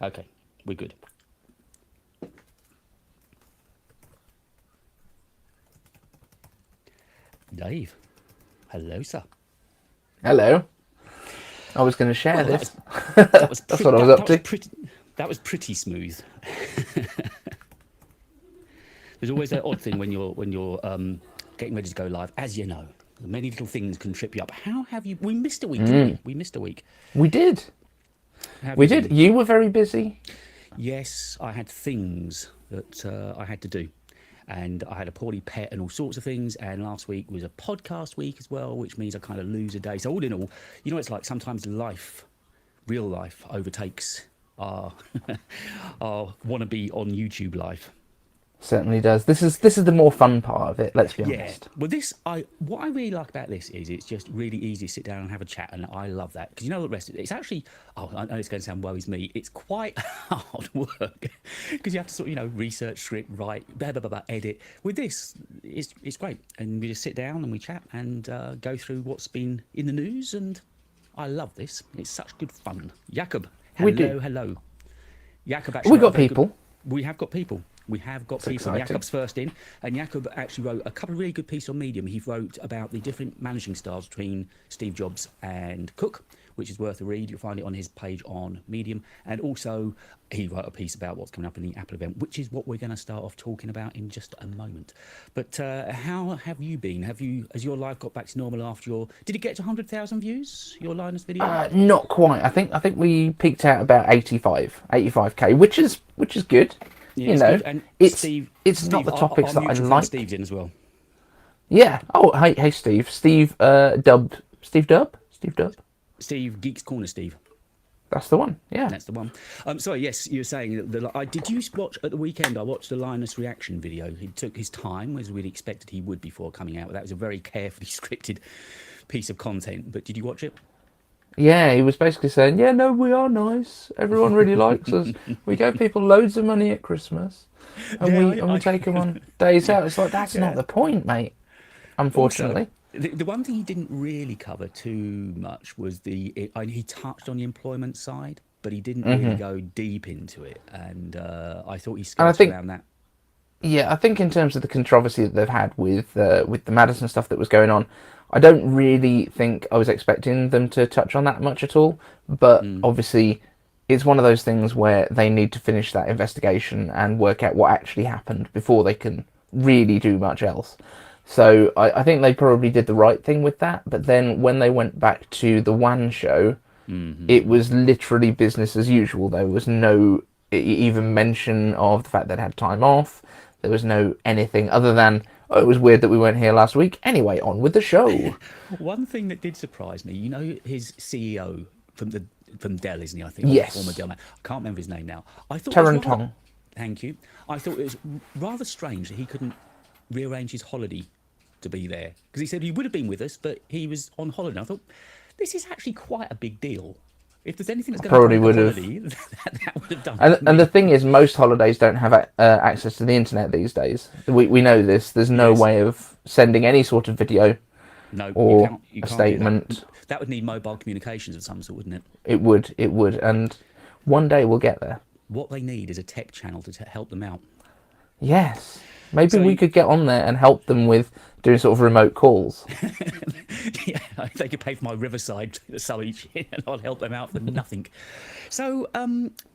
Okay, we're good. Dave, hello, sir. Hello. I was going to share Well, this. that was That's pretty. what I was up That was to. pretty. That was pretty smooth. There's always that odd thing when you're getting ready to go live, as you know. Many little things can trip you up. How have you? We missed a week, didn't we? We missed a week. We did. How have We you did. been? You were very busy. Yes, I had things that I had to do. And I had a poorly pet and all sorts of things. And last week was a podcast week as well, which means I kind of lose a day. So all in all, you know, it's like sometimes life, real life, overtakes our our wannabe on YouTube life. Certainly does. This is the more fun part of it. Let's be Yeah. honest. Well, what I really like about this is it's just really easy to sit down and have a chat, and I love that because you know the rest of it. It's actually, oh, I know it's going to sound woe is me. It's quite hard work because you have to sort of research, script, write, blah blah blah, blah, edit. With this, it's great, and we just sit down and we chat and go through what's been in the news, and I love this. It's such good fun. Jakob, We do. hello, hello. Jakob actually We wrote a got very good. people. We have got people. We have got It's people. exciting. Jakob's first in, and Jakob actually wrote a couple of really good pieces on Medium. He wrote about the different managing styles between Steve Jobs and Cook, which is worth a read. You'll find it on his page on Medium. And also, he wrote a piece about what's coming up in the Apple event, which is what we're going to start off talking about in just a moment. But how have you been? Has your life got back to normal after your? Did it get to 100,000 views? Your Linus video? Not quite. I think we peaked out about 85k, which is good. Yeah, You it's know, good. And it's Steve, it's not Steve, the our topics that I mutual friend like. Steve's in as well. Yeah. Oh, hey, Steve. Steve Dub. Steve Geeks Corner. Steve. That's the one. Yeah. That's the one. Sorry, yes, you were saying that did you watch at the weekend? I watched the Linus reaction video. He took his time, as we'd expected he would before coming out. That was a very carefully scripted piece of content. But did you watch it? Yeah, he was basically saying, "Yeah, no, we are nice. Everyone really likes us. We give people loads of money at Christmas, and Yeah, we take them on days yeah, out." It's like that's not yeah. the point, mate. Also, Unfortunately. the one thing he didn't really cover too much was he touched on the employment side, but he didn't really go deep into it. And I thought he And I skirted think, around that. yeah, I think in terms of the controversy that they've had with the Madison stuff that was going on, I don't really think I was expecting them to touch on that much at all. But Mm. obviously, it's one of those things where they need to finish that investigation and work out what actually happened before they can really do much else. So I think they probably did the right thing with that. But then when they went back to the WAN show, it Hmm. was literally business as usual. There was no even mention of the fact they'd had time off. There was no anything other than, oh, it was weird that we weren't here last week. Anyway, on with the show. One thing that did surprise me, his CEO from Dell, isn't he? I think, or former Yes, Dell man. I can't remember his name now. I thought it was rather. Tarantong. Thank you. I thought it was rather strange that he couldn't rearrange his holiday to be there because he said he would have been with us, but he was on holiday. I thought this is actually quite a big deal. If there's anything that's going to Probably break a would have. holiday, that would have done it for And the me. thing is, most holidays don't have access to the internet these days. We know this. There's no Yes. way of sending any sort of video No, you or can't. You a can't do that. statement. That would need mobile communications of some sort, wouldn't it? It would, and one day we'll get there. What they need is a tech channel to help them out. Yes. Maybe So we could get on there and help them with doing sort of remote calls. yeah, if they could pay for my Riverside sub each year, and I'll help them out for nothing. So,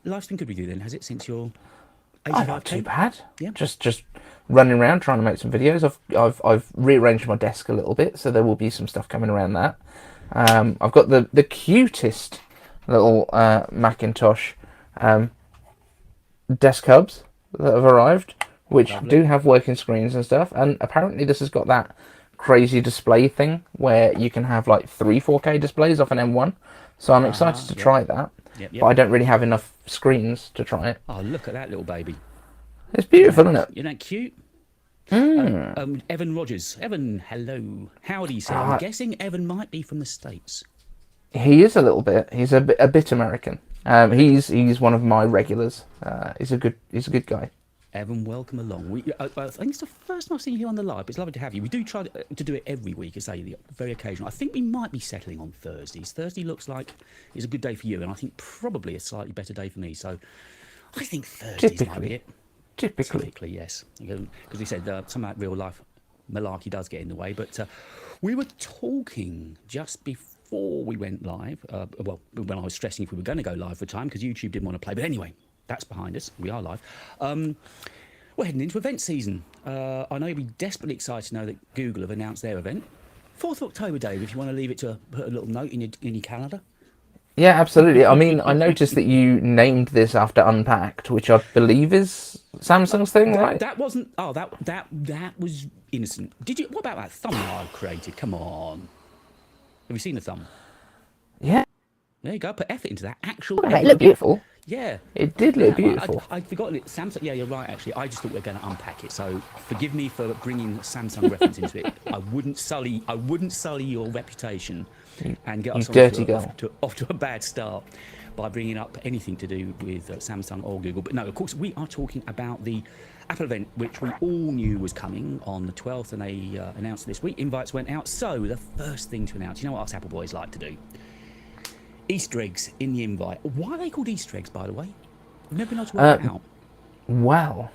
life's been good with you then, has it, since you're Oh, not too 85k? bad. Yeah. Just running around trying to make some videos. I've rearranged my desk a little bit, so there will be some stuff coming around that. I've got the cutest little Macintosh um, desk hubs that have arrived, which Lovely. do have working screens and stuff. And apparently, this has got that crazy display thing where you can have like three 4K displays off an M1. So I'm excited to Yep. try that, Yep, but yep. I don't really have enough screens to try it. Oh, look at that little baby. It's beautiful, isn't it? Isn't that cute? Mm. Evan Rogers. Evan, hello. Howdy, sir. I'm Uh, guessing Evan might be from the States. he is a little bit. He's a bit American. He's one of my regulars. He's a good guy. Evan, welcome along. I think it's the first time I've seen you on the live, but it's lovely to have you. We do try to do it every week, as I say, very occasional. I think we might be settling on Thursdays. Thursday looks like it's a good day for you, and I think probably a slightly better day for me. So I think Thursdays might be it. Typically, yes. Because we said some of that real life malarkey does get in the way. But we were talking just before we went live. Well, when I was stressing if we were going to go live for time, because YouTube didn't want to play. But anyway, that's behind us. We are live. We're heading into event season. I know you'll be desperately excited to know that Google have announced their event. 4th of October, Dave, if you want to leave it to put a little note in your calendar. Yeah, absolutely. I mean, I noticed that you named this after Unpacked, which I believe is Samsung's thing, right? That wasn't. Oh, that was innocent. Did you? What about that thumbnail I created? Come on. Have you seen the thumb? Yeah. There you go. Put effort into that. Actual. It looked beautiful. Yeah. It did look beautiful. I'd forgotten it. Samsung. Yeah, you're right. Actually, I just thought we were going to unpack it. So forgive me for bringing Samsung reference into it. I wouldn't sully your reputation and get us off to a bad start by bringing up anything to do with Samsung or Google. But no, of course, we are talking about the Apple event, which we all knew was coming on the 12th, and they announced this week. Invites went out. So the first thing to announce, you know what us Apple boys like to do? Easter eggs in the invite. Why are they called Easter eggs, by the way? I've never been able to work it out. Wow.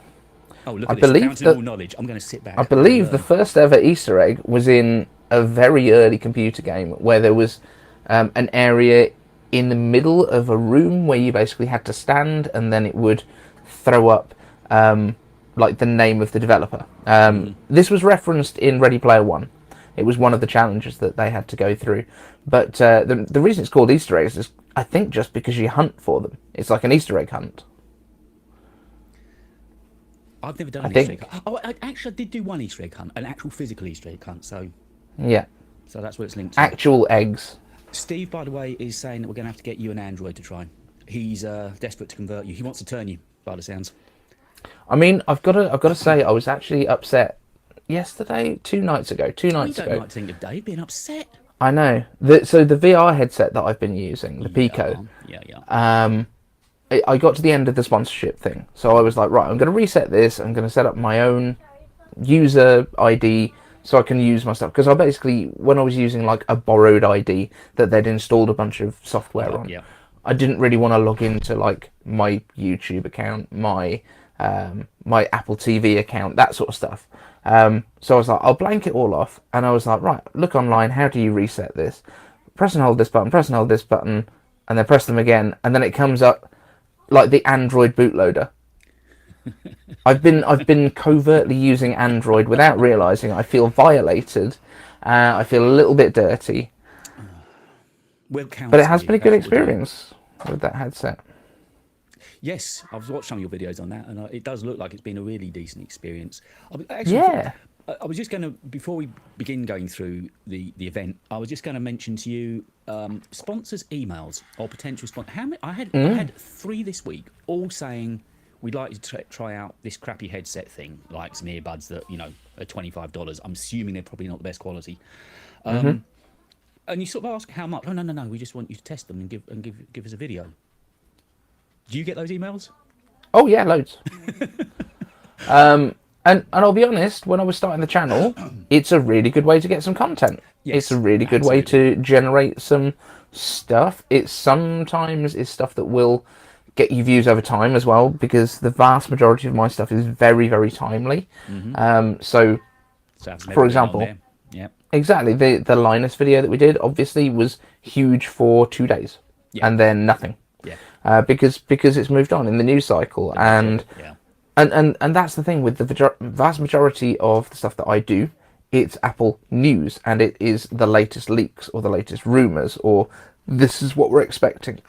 Oh, look at this. Fountain of all knowledge. I'm going to sit back. I believe the first ever Easter egg was in a very early computer game where there was an area in the middle of a room where you basically had to stand, and then it would throw up like the name of the developer. This was referenced in Ready Player One. It was one of the challenges that they had to go through. But the reason it's called Easter eggs is, I think, just because you hunt for them. It's like an Easter egg hunt. I've never done an Easter egg hunt. Oh, I did do one Easter egg hunt, an actual physical Easter egg hunt. So yeah. So that's what it's linked to. Actual eggs. Steve, by the way, is saying that we're going to have to get you an Android to try. He's desperate to convert you. He wants to turn you, by the sounds. I mean, I've got to say, I was actually upset yesterday, 2 nights ago. You don't like to think of Dave being upset. I know. So the VR headset that I've been using, the Pico. Yeah. I got to the end of the sponsorship thing, so I was like, right, I'm going to reset this. I'm going to set up my own user ID so I can use my stuff. Because I basically, when I was using like a borrowed ID that they'd installed a bunch of software on, I didn't really want to log into like my YouTube account, my Apple TV account, that sort of stuff. So I was like, I'll blank it all off, and I was like, right, look online, how do you reset this? Press and hold this button, press and hold this button, and then press them again, and then it comes up like the Android bootloader. I've been covertly using Android without realising. I feel violated. I feel a little bit dirty. But it has been a good experience with that headset. Yes, I've watched some of your videos on that, and it does look like it's been a really decent experience. I was just going to, before we begin going through the event, I was just going to mention to you sponsors' emails or potential sponsors. I had 3 this week, all saying we'd like to try out this crappy headset thing, like some earbuds that are $25. I'm assuming they're probably not the best quality. And you sort of ask how much. Oh no, we just want you to test them and give us a video. Do you get those emails? Oh yeah, loads. And I'll be honest, when I was starting the channel, it's a really good way to get some content. Yes, it's a really good way to generate some stuff. It sometimes is stuff that will get you views over time as well, because the vast majority of my stuff is very, very timely. So for example, exactly, the Linus video that we did obviously was huge for 2 days, and then nothing. Because it's moved on in the news cycle, and that's the thing with the vast majority of the stuff that I do. It's Apple news, and it is the latest leaks or the latest rumors, or this is what we're expecting,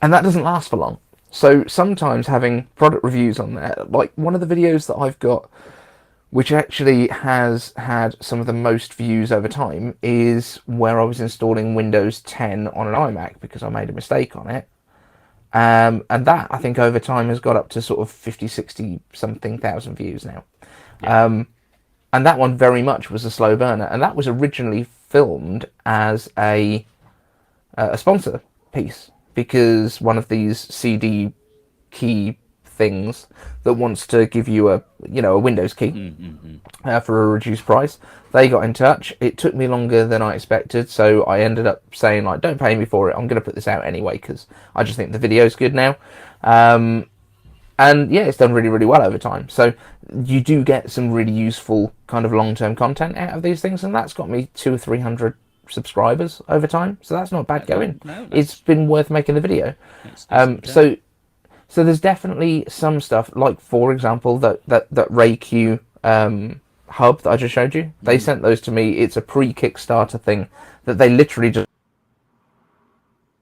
and that doesn't last for long. So sometimes having product reviews on there, like one of the videos that I've got, which actually has had some of the most views over time, is where I was installing Windows 10 on an iMac because I made a mistake on it. And that, I think, over time has got up to sort of 50, 60 something thousand views now. And that one very much was a slow burner. And that was originally filmed as a sponsor piece, because one of these CD key things that wants to give you a Windows key for a reduced price. They got in touch. It took me longer than I expected, so I ended up saying, like, don't pay me for it. I'm going to put this out anyway because I just think the video's good now. And yeah, it's done really, really well over time. So you do get some really useful kind of long-term content out of these things, and that's got me 200 or 300 subscribers over time. So that's not bad going. No, it's been worth making the video. So there's definitely some stuff, like for example that RayQ hub that I just showed you. They sent those to me. It's a pre-Kickstarter thing that they literally just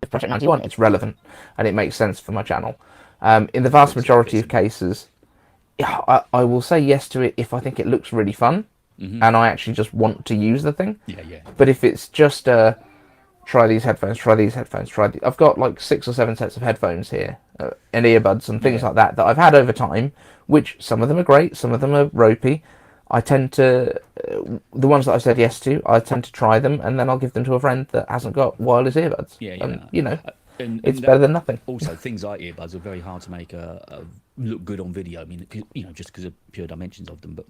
Project 91. It's relevant and it makes sense for my channel. In the vast majority of cases, I will say yes to it if I think it looks really fun and I actually just want to use the thing. But if it's just try these headphones, I've got like 6 or 7 sets of headphones here and earbuds and things like that I've had over time, which some of them are great, some of them are ropey. I tend to, the ones that I've said yes to, I tend to try them and then I'll give them to a friend that hasn't got wireless earbuds. And, it's better than nothing. Also, things like earbuds are very hard to make look good on video. I mean, just because of pure dimensions of them. But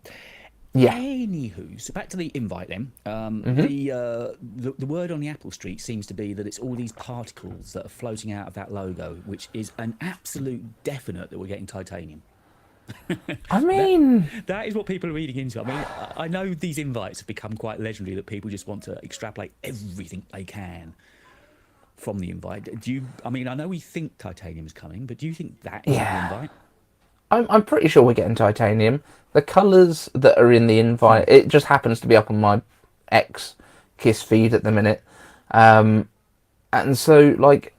yeah. Anywho, so back to the invite then. The word on the Apple Street seems to be that it's all these particles that are floating out of that logo, which is an absolute definite that we're getting titanium. I mean, that is what people are reading into. I mean, I know these invites have become quite legendary, that people just want to extrapolate everything they can from the invite. I mean, I know we think titanium is coming, but do you think that is the invite? I'm pretty sure we're getting titanium. The colours that are in the invite, it just happens to be up on my Kiss feed at the minute. And so, like,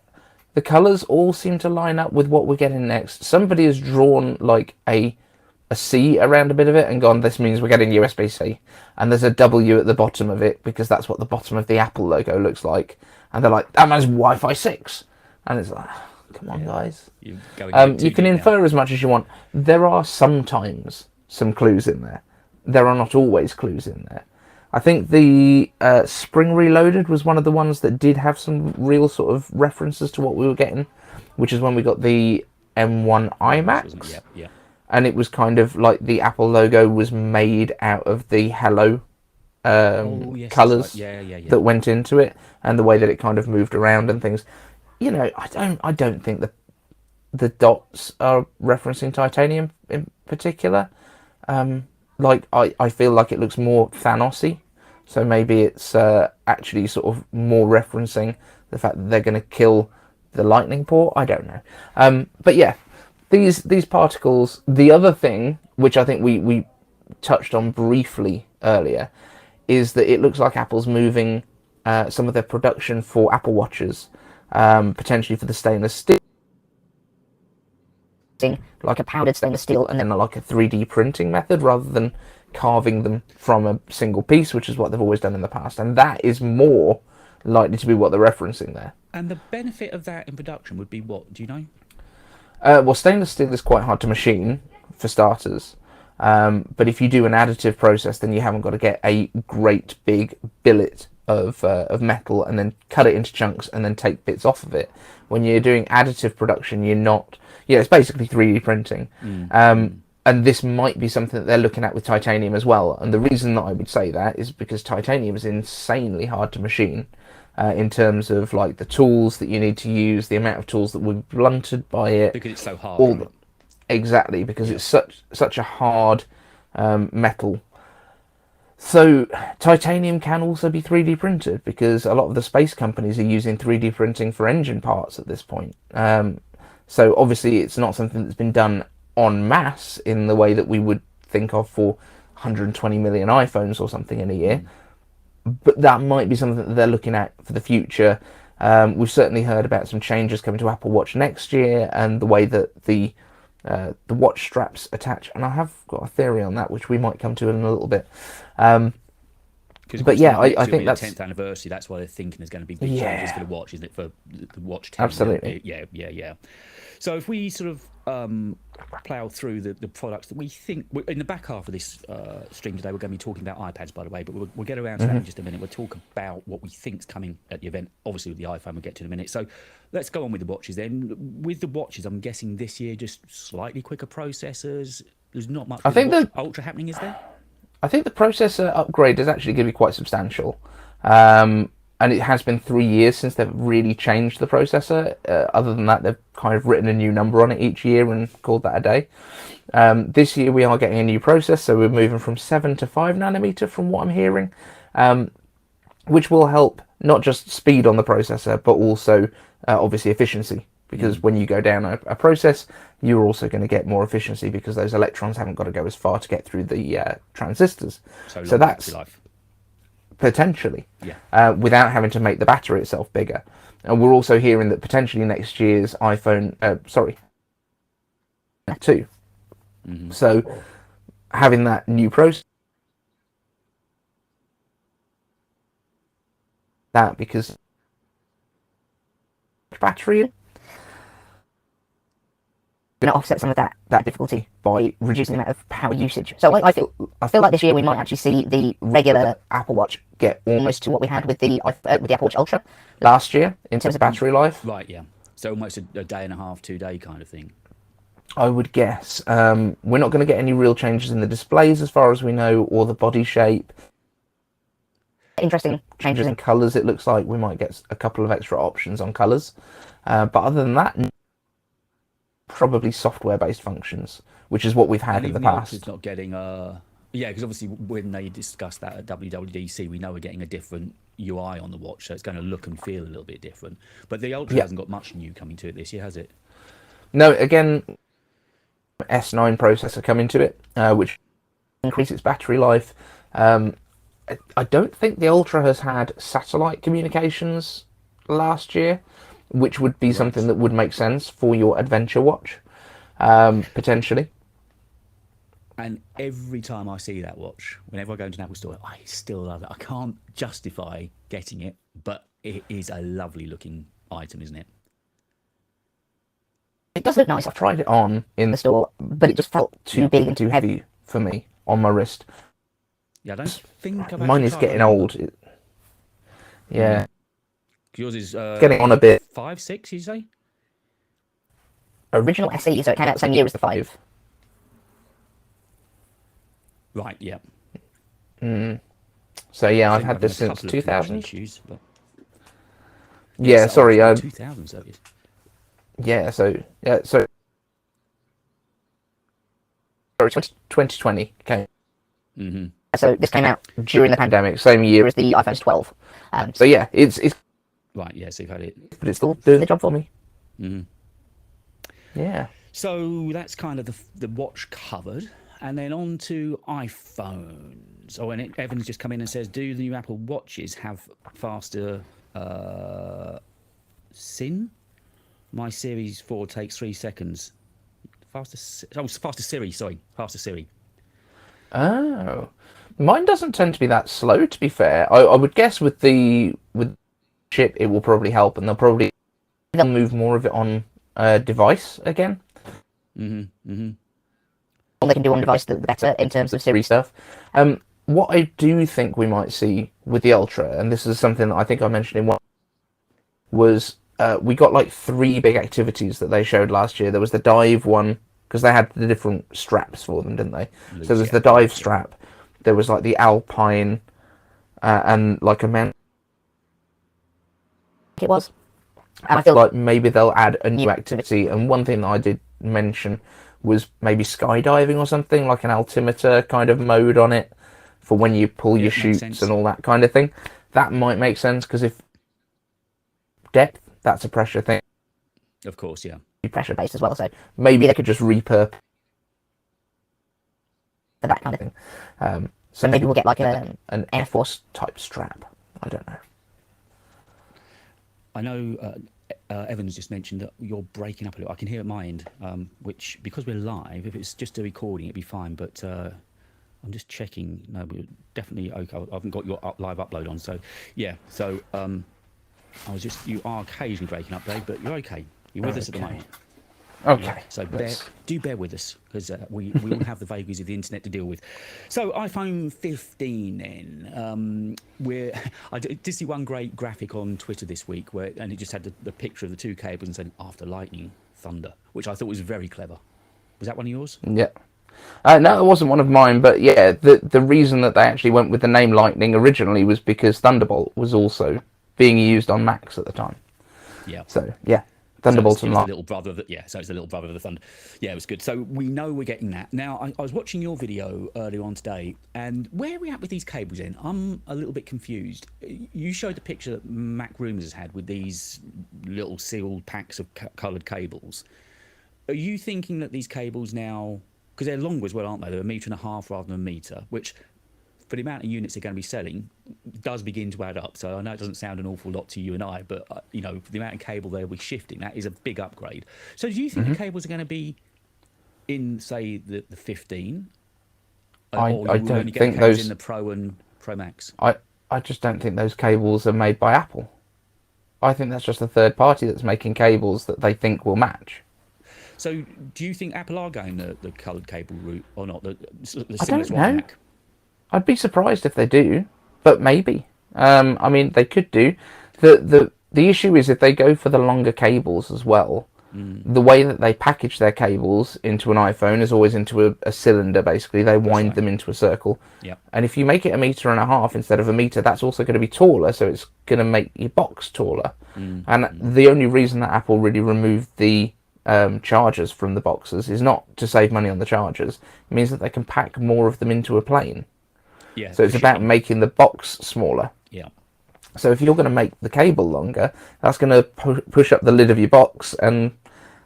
the colours all seem to line up with what we're getting next. Somebody has drawn, like, a C around a bit of it and gone, this means we're getting USB-C. And there's a W at the bottom of it because that's what the bottom of the Apple logo looks like. And they're like, that means Wi-Fi 6. And it's like, come on, guys. You can infer as much as you want. There are sometimes some clues in there. There are not always clues in there. I think the Spring Reloaded was one of the ones that did have some real sort of references to what we were getting, which is when we got the M1 iMacs. Yeah. And it was kind of like the Apple logo was made out of the Hello colours that went into it, and the way that it kind of moved around and things. I don't think that the dots are referencing titanium in particular. I feel like it looks more Thanos-y, so maybe it's actually sort of more referencing the fact that they're going to kill the lightning port. I don't know. But yeah, these particles. The other thing, which I think we touched on briefly earlier, is that it looks like Apple's moving some of their production for Apple Watches, potentially for the stainless steel, like a powdered stainless steel, and then like a 3D printing method rather than carving them from a single piece, which is what they've always done in the past. And that is more likely to be what they're referencing there. And the benefit of that in production would be what? Do you know? Well, stainless steel is quite hard to machine, for starters. But if you do an additive process, then you haven't got to get a great big billet of metal and then cut it into chunks and then take bits off of it. When you're doing additive production, you're not... it's basically 3D printing. And this might be something that they're looking at with titanium as well. And the reason that I would say that is because titanium is insanely hard to machine in terms of like the tools that you need to use, the amount of tools that would be blunted by it. Because it's so hard. Exactly, because it's such a hard metal. So titanium can also be 3D printed because a lot of the space companies are using 3D printing for engine parts at this point. So obviously it's not something that's been done en masse in the way that we would think of for 120 million iPhones or something in a year. But that might be something that they're looking at for the future. We've certainly heard about some changes coming to Apple Watch next year and the way that the watch straps attach. And I have got a theory on that, which we might come to in a little bit. But yeah, I think that's... 10th anniversary, that's why they're thinking there's going to be big changes for the watch, isn't it? For the watch 10. Absolutely. Yeah. So if we sort of plough through the products that we think in the back half of this stream today. We're going to be talking about iPads, by the way, but we'll get around to that in just a minute. We'll talk about what we think's coming at the event. Obviously, with the iPhone, we'll get to in a minute. So let's go on with the watches then. With the watches, I'm guessing this year just slightly quicker processors. There's not much. I think the Ultra happening, is there? I think the processor upgrade is actually going to be quite substantial. And it has been 3 years since they've really changed the processor. Other than that, they've kind of written a new number on it each year and called that a day. This year we are getting a new processor, so we're moving from 7 to 5 nanometer from what I'm hearing, which will help not just speed on the processor, but also obviously efficiency. Because when you go down a process, you're also going to get more efficiency because those electrons haven't got to go as far to get through the transistors. So that's life. Potentially, yeah. Without having to make the battery itself bigger. And we're also hearing that potentially next year's iPhone, 2. So having that new processor, that because battery going to offset some of that difficulty by reducing the amount of power usage. So I feel like this year we might actually see the regular Apple Watch get almost to what we had with the Apple Watch Ultra last year in terms of battery life. Right, yeah. So almost a day and a half, 2 day kind of thing. I would guess. We're not going to get any real changes in the displays as far as we know, or the body shape. Interesting changes in colours, it looks like. We might get a couple of extra options on colours. But other than that, probably software-based functions, which is what we've had in the past. It's not getting yeah, because obviously when they discussed that at WWDC, we know we're getting a different UI on the watch, so it's going to look and feel a little bit different. But the Ultra hasn't got much new coming to it this year, has it? No, again, S9 processor coming to it, which increases its battery life. I don't think the Ultra has had satellite communications last year, which would be something that would make sense for your adventure watch, potentially. And every time I see that watch, whenever I go into an Apple store, I still love it. I can't justify getting it, but it is a lovely looking item, isn't it? It does look nice. I've tried it on in the store, but it just felt too big and too heavy for me on my wrist. Yeah, I don't think I've mine is getting old. Yeah. Yours is getting on a bit. 5, 6, you say? Original SE, so it came out the same year as the 5. Right, yeah. So yeah, I've had this since 2000. Issues, but... Yeah, sorry. 2000 service. Yeah, so sorry, 2020 came. So this came out during the pandemic, same year as the iPhone 12. So yeah, it's right. Yeah, so you've had it, but it's still doing the job for me. Yeah. So that's kind of the watch covered, and then on to iPhones. Oh, and Evan's just come in and says, do the new Apple Watches have faster SIN? My Series 4 takes 3 seconds. Faster Siri. Sorry, faster Siri. Oh, mine doesn't tend to be that slow. To be fair, I would guess with chip it will probably help, and they'll move more of it on device again. What they can do on device, the better in terms of Siri stuff. What I do think we might see with the Ultra, and this is something that I think I mentioned in one, was we got like 3 big activities that they showed last year. There was the dive one, because they had the different straps for them, didn't they? So there's the dive strap. There was like the alpine, and like a man. It was. And I feel like maybe they'll add a new activity. And one thing that I did mention was maybe skydiving or something, like an altimeter kind of mode on it for when you pull your chutes and all that kind of thing. That might make sense, because if depth, that's a pressure thing. Of course, yeah. Pressure based as well, so maybe they could just repurpose for that kind of thing. So maybe we'll get like an Air Force type strap. I don't know. I know Evan's just mentioned that you're breaking up a little. I can hear at my end, which, because we're live, if it's just a recording, it'd be fine. But I'm just checking. No, we're definitely okay. I haven't got your live upload on, so yeah. So you are occasionally breaking up, Dave, but you're okay. You're with us at the moment. Okay. So let's- do bear with us, because we all have the vagaries of the internet to deal with. So iPhone 15 then. I did see one great graphic on Twitter this week, and it just had the picture of the two cables and said, after lightning, thunder, which I thought was very clever. Was that one of yours? Yeah. No, it wasn't one of mine, but yeah, the reason that they actually went with the name Lightning originally was because Thunderbolt was also being used on Macs at the time. Yeah. So yeah, So Thunderbolt it and was the Lightning. little brother of so it's the little brother of the thunder. Yeah, it was good. So we know we're getting that. Now, I was watching your video earlier on today, and where are we at with these cables in? I'm a little bit confused. You showed the picture that Mac Rumors has had with these little sealed packs of coloured cables. Are you thinking that these cables now, because they're longer as well, aren't they? They're 1.5 meters rather than a metre, which for the amount of units they're going to be selling does begin to add up. So I know it doesn't sound an awful lot to you and I, but for the amount of cable they'll be shifting, that is a big upgrade. So do you think the cables are going to be in, say, the 15? I or don't only get think the cables those- in the Pro and Pro Max? I just don't think those cables are made by Apple. I think that's just a third party that's making cables that they think will match. So do you think Apple are going the coloured cable route or not? The I similar don't to know. Mac? I'd be surprised if they do, but maybe. I mean, they could do. The issue is if they go for the longer cables as well, the way that they package their cables into an iPhone is always into a cylinder, basically. They wind right. them into a circle. Yep. And if you make it 1.5 meters instead of a meter, that's also going to be taller, so it's going to make your box taller. And the only reason that Apple really removed the chargers from the boxes is not to save money on the chargers. It means that they can pack more of them into a plane. Yeah. So it's about making the box smaller. Yeah. So if you're going to make the cable longer, that's going to push up the lid of your box, and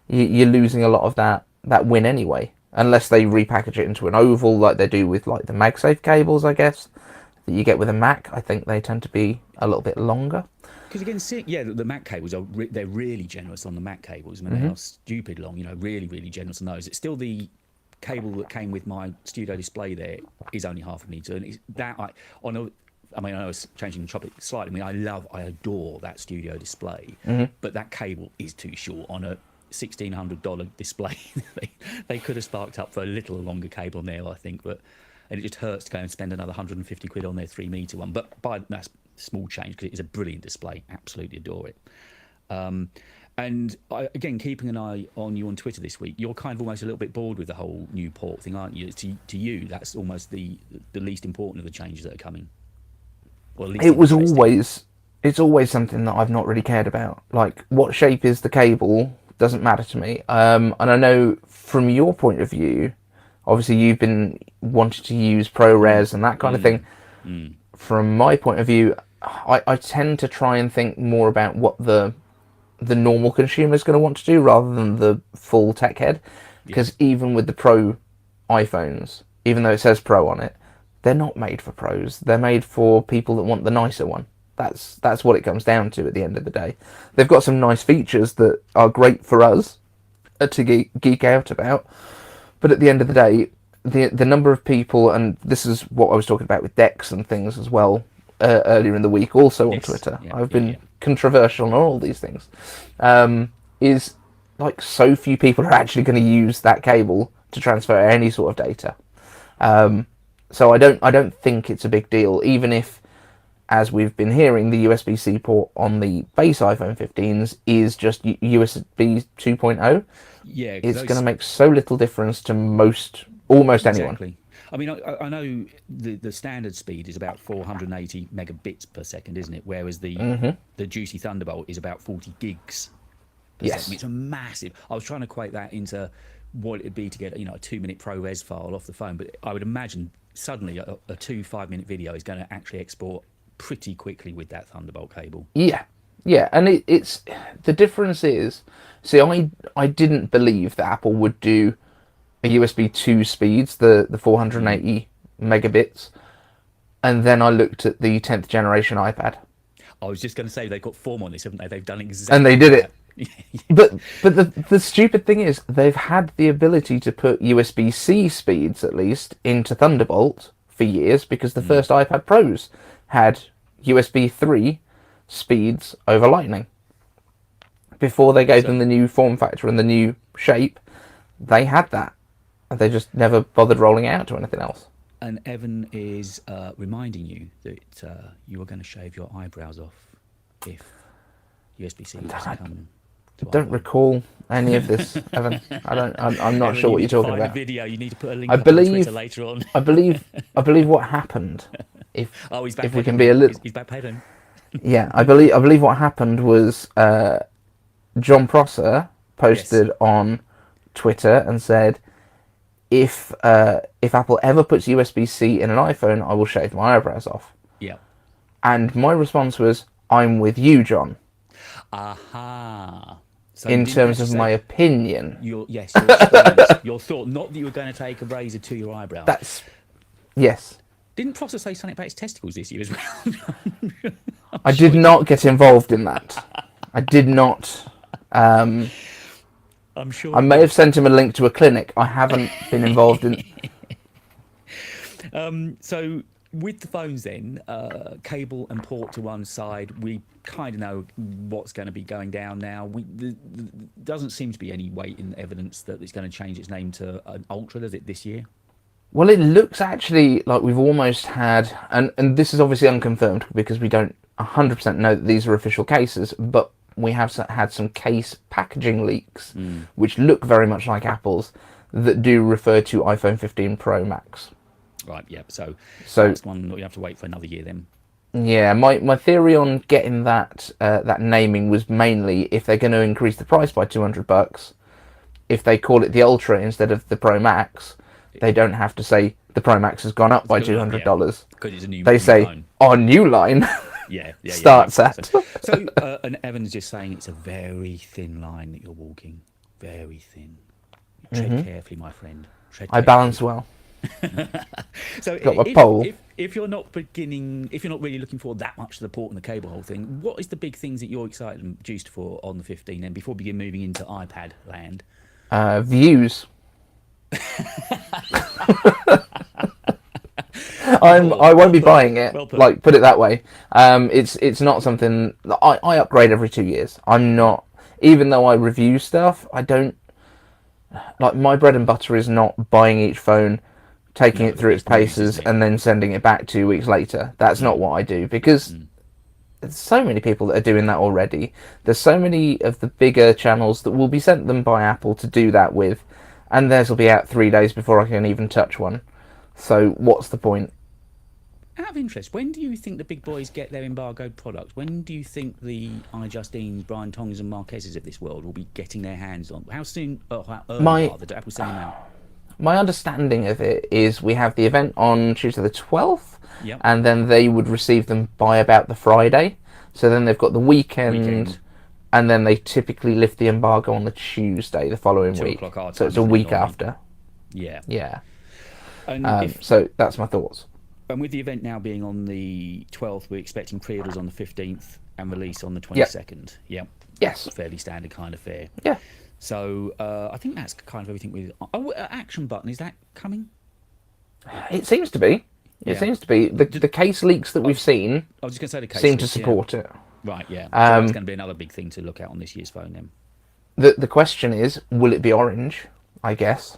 you're losing a lot of that win anyway. Unless they repackage it into an oval like they do with like the MagSafe cables, I guess, that you get with a Mac. I think they tend to be a little bit longer. Because again, the Mac cables they're really generous on the Mac cables. I mean, they are stupid long. Really, really generous on those. It's still the cable that came with my studio display. There is only 0.5 meter, and it's that I know I was changing the topic slightly. I adore that studio display, but that cable is too short on a $1,600 display. they could have sparked up for a little longer cable on there, I think, and it just hurts to go and spend another 150 quid on their 3 meter one. But that's small change because it is a brilliant display. Absolutely adore it. And again, keeping an eye on you on Twitter this week, you're kind of almost a little bit bored with the whole new port thing, aren't you? To you, that's almost the least important of the changes that are coming. Or at least it's always something that I've not really cared about. Like, what shape is the cable doesn't matter to me. And I know from your point of view, obviously you've been wanting to use ProRes and that kind of thing. From my point of view, I tend to try and think more about what the normal consumer is going to want to do rather than the full tech head. Because even with the Pro iPhones, even though it says Pro on it, they're not made for pros. They're made for people that want the nicer one. That's what it comes down to at the end of the day. They've got some nice features that are great for us to geek out about. But at the end of the day, the number of people, and this is what I was talking about with decks and things as well earlier in the week, also on Twitter. I've been controversial on all these things. Is like so few people are actually going to use that cable to transfer any sort of data. So I don't think it's a big deal, even if, as we've been hearing, the USB-C port on the base iPhone 15s is just USB 2.0. Yeah, it's going to make so little difference to almost anyone. Exactly. I mean, I know the standard speed is about 480 megabits per second, isn't it? Whereas the Juicy Thunderbolt is about 40 gigs per second. It's a massive. I was trying to equate that into what it'd be to get a 2-minute ProRes file off the phone, but I would imagine suddenly a 2 5-minute video is going to actually export pretty quickly with that Thunderbolt cable. Yeah, and it's the difference is, see, I didn't believe that Apple would do a USB 2 speeds, the 480 megabits, and then I looked at the 10th generation iPad. I was just going to say, they've got form on this, haven't they? They've done exactly and they did that. But the stupid thing is, they've had the ability to put USB-C speeds, at least, into Thunderbolt for years, because the first iPad Pros had USB 3 speeds over Lightning. before they gave them the new form factor and the new shape, they had that. And they just never bothered rolling it out to anything else. And Evan is reminding you that you are going to shave your eyebrows off if USB-C doesn't come. I don't recall any of this, Evan. I'm not Evan, sure what you're talking find about. the video. You need to put a link up on Twitter later on. I believe what happened. If He's back. If we can be a little, he's back pedaling. Yeah, I believe what happened was John Prosser posted on Twitter and said, if Apple ever puts USB-C in an iPhone, I will shave my eyebrows off. Yeah. And my response was, I'm with you, John. Aha. So in terms of my opinion. Your thought, not that you were going to take a razor to your eyebrow. Yes. Didn't Prosser say something about his testicles this year as well? I did not get involved in that. I did not. I'm sure. I may have sent him a link to a clinic. I haven't been involved in. So with the phones then, cable and port to one side, we kind of know what's going to be going down now. There doesn't seem to be any weight in evidence that it's going to change its name to an Ultra, does it, this year? Well, it looks actually like we've almost had, and this is obviously unconfirmed because we don't 100% know that these are official cases, but we have had some case packaging leaks, which look very much like Apple's, that do refer to iPhone 15 Pro Max. Right, yeah. So that's one that we have to wait for another year then. Yeah, my theory on getting that naming was mainly if they're going to increase the price by $200, if they call it the Ultra instead of the Pro Max, they don't have to say the Pro Max has gone up by $200. Because it's a new they say phone. Our new line yeah, starts at. So and Evan's just saying it's a very thin line that you're walking, very thin. Tread carefully, my friend. Tread carefully. I balance well. So got my pole. If you're not really looking for that much of the port and the cable whole thing, what is the big things that you're excited and juiced for on the 15? And before we begin moving into iPad land, views. I won't be buying it. Like, put it that way. It's not something that I upgrade every 2 years. I'm not, even though I review stuff, I don't like, my bread and butter is not buying each phone, taking it through its paces, and then sending it back 2 weeks later. That's not what I do, because there's so many people that are doing that already. There's so many of the bigger channels that will be sent them by Apple to do that with, and theirs will be out 3 days before I can even touch one. So what's the point? Out of interest, when do you think the big boys get their embargoed products? When do you think the iJustines, Brian Tongs and Marquezes of this world will be getting their hands on? How soon, how early do Apple send them out? My understanding of it is we have the event on Tuesday the 12th, yep. and then they would receive them by about the Friday. So then they've got the weekend. And then they typically lift the embargo on the Tuesday the following week. So it's a week after. Yeah. Yeah. And so that's my thoughts. And with the event now being on the 12th, we're expecting pre-orders on the 15th and release on the 22nd. Yeah. Yes. Fairly standard kind of fare. Yeah. So I think that's kind of everything with... action button, is that coming? It seems to be. It seems to be. The case leaks that we've seen I was just going to say the case seem leaks, to support it. Right, yeah. So that's going to be another big thing to look at on this year's phone then. The question is, will it be orange? I guess.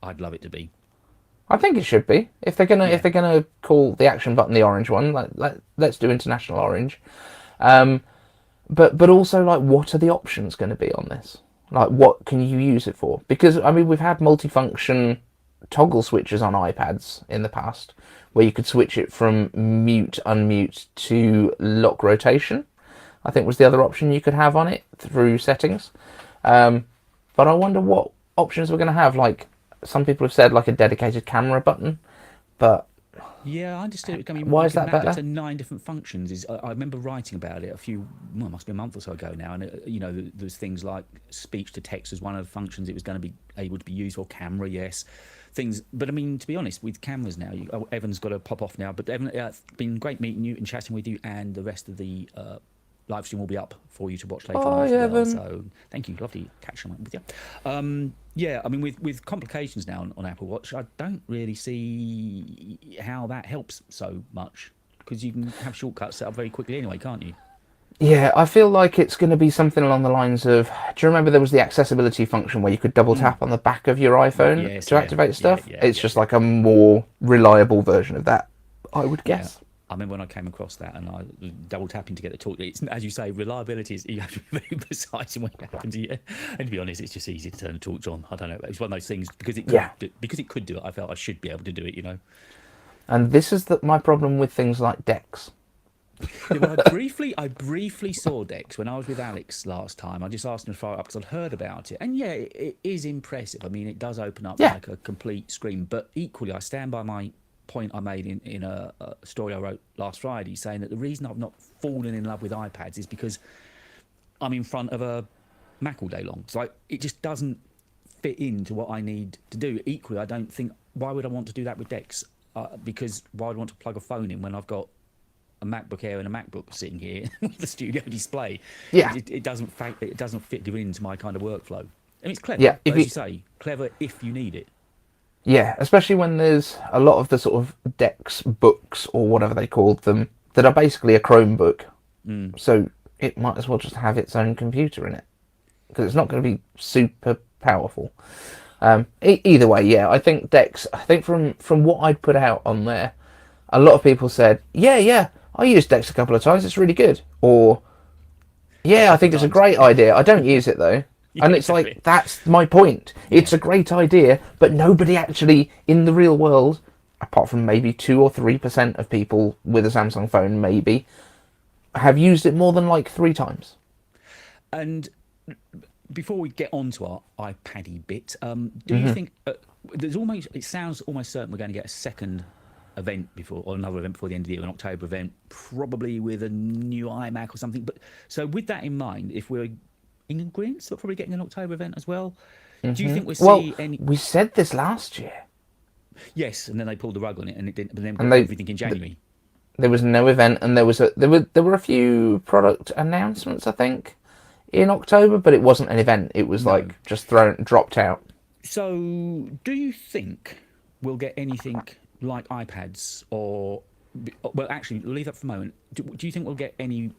I'd love it to be. I think it should be. If they're gonna call the action button the orange one, let's do international orange. But also, like, what are the options going to be on this? Like, what can you use it for? Because I mean, we've had multifunction toggle switches on iPads in the past, where you could switch it from mute, unmute to lock rotation. I think was the other option you could have on it through settings. But I wonder what options we're going to have. Like, some people have said, like, a dedicated camera button, but yeah, I understood it. I mean, why is that better? To 9 different functions. I remember writing about it must be a month or so ago now, and there's things like speech to text as one of the functions it was going to be able to be used for. Camera, yes, things. But I mean, to be honest, with cameras now, Evan's got to pop off now. But Evan, it's been great meeting you and chatting with you, and the rest of the live stream will be up for you to watch later on as well. Evan. So thank you, lovely catching up with you. Yeah, I mean, with complications now on Apple Watch, I don't really see how that helps so much, because you can have shortcuts set up very quickly anyway, can't you? Yeah, I feel like it's going to be something along the lines of. Do you remember there was the accessibility function where you could double tap on the back of your iPhone Yes, to yeah, activate yeah, stuff? yeah, It's yeah, just yeah. like a more reliable version of that, I would Yeah. guess. I remember when I came across that and I double tapping to get the torch. It's, as you say, reliability is, you have to be very precise in when it happens. Yeah. And to be honest, it's just easy to turn the torch on. I don't know. It's one of those things Yeah, because it could do it. I felt I should be able to do it. You know. and this is my problem with things like decks. Yeah, well, I briefly saw Dex when I was with Alex last time. I just asked him to fire it up because I'd heard about it, and yeah, it is impressive. I mean, it does open up Yeah, like a complete screen, but equally, I stand by my point I made in a story I wrote last Friday, saying that the reason I've not fallen in love with iPads is because I'm in front of a Mac all day long, so it just doesn't fit into what I need to do. Equally, I don't think why would I want to do that with Dex? Because why would I want to plug a phone in when I've got a MacBook Air and a MacBook sitting here with the studio display? yeah, It doesn't it doesn't fit into my kind of workflow. I mean, it's clever, yeah. but If as you, you say, clever if you need it. yeah, especially when there's a lot of the sort of decks books or whatever they called them that are basically a Chromebook. So it might as well just have its own computer in it because it's not going to be super powerful. Either way, yeah, I think decks. I think from what I'd put out on there, a lot of people said, yeah, I used Dex a couple of times. It's really good. Or A yeah, I couple think of it's a times. great idea. I don't use it though. Yeah, And it's like, exactly. that's my point. Yeah. It's a great idea, but nobody actually in the real world, apart from maybe 2 or 3% of people with a Samsung phone, maybe, have used it more than like 3 times. And before we get on to our iPaddy bit, do you think there's almost? It sounds almost certain we're going to get a second event before, or another event before the end of the year, an October event, probably with a new iMac or something. But so with that in mind, if we're in agreement, so probably getting an October event as well. Do you think we'll Well, see any? we said this last year, Yes, and then they pulled the rug on it, and it didn't. But then and got everything in January. there was no event, and there were a few product announcements, I think, in October, but it wasn't an event. It was No. like just dropped out. So, do you think we'll get anything like iPads or, well, actually, leave that for a moment. Do you think we'll get any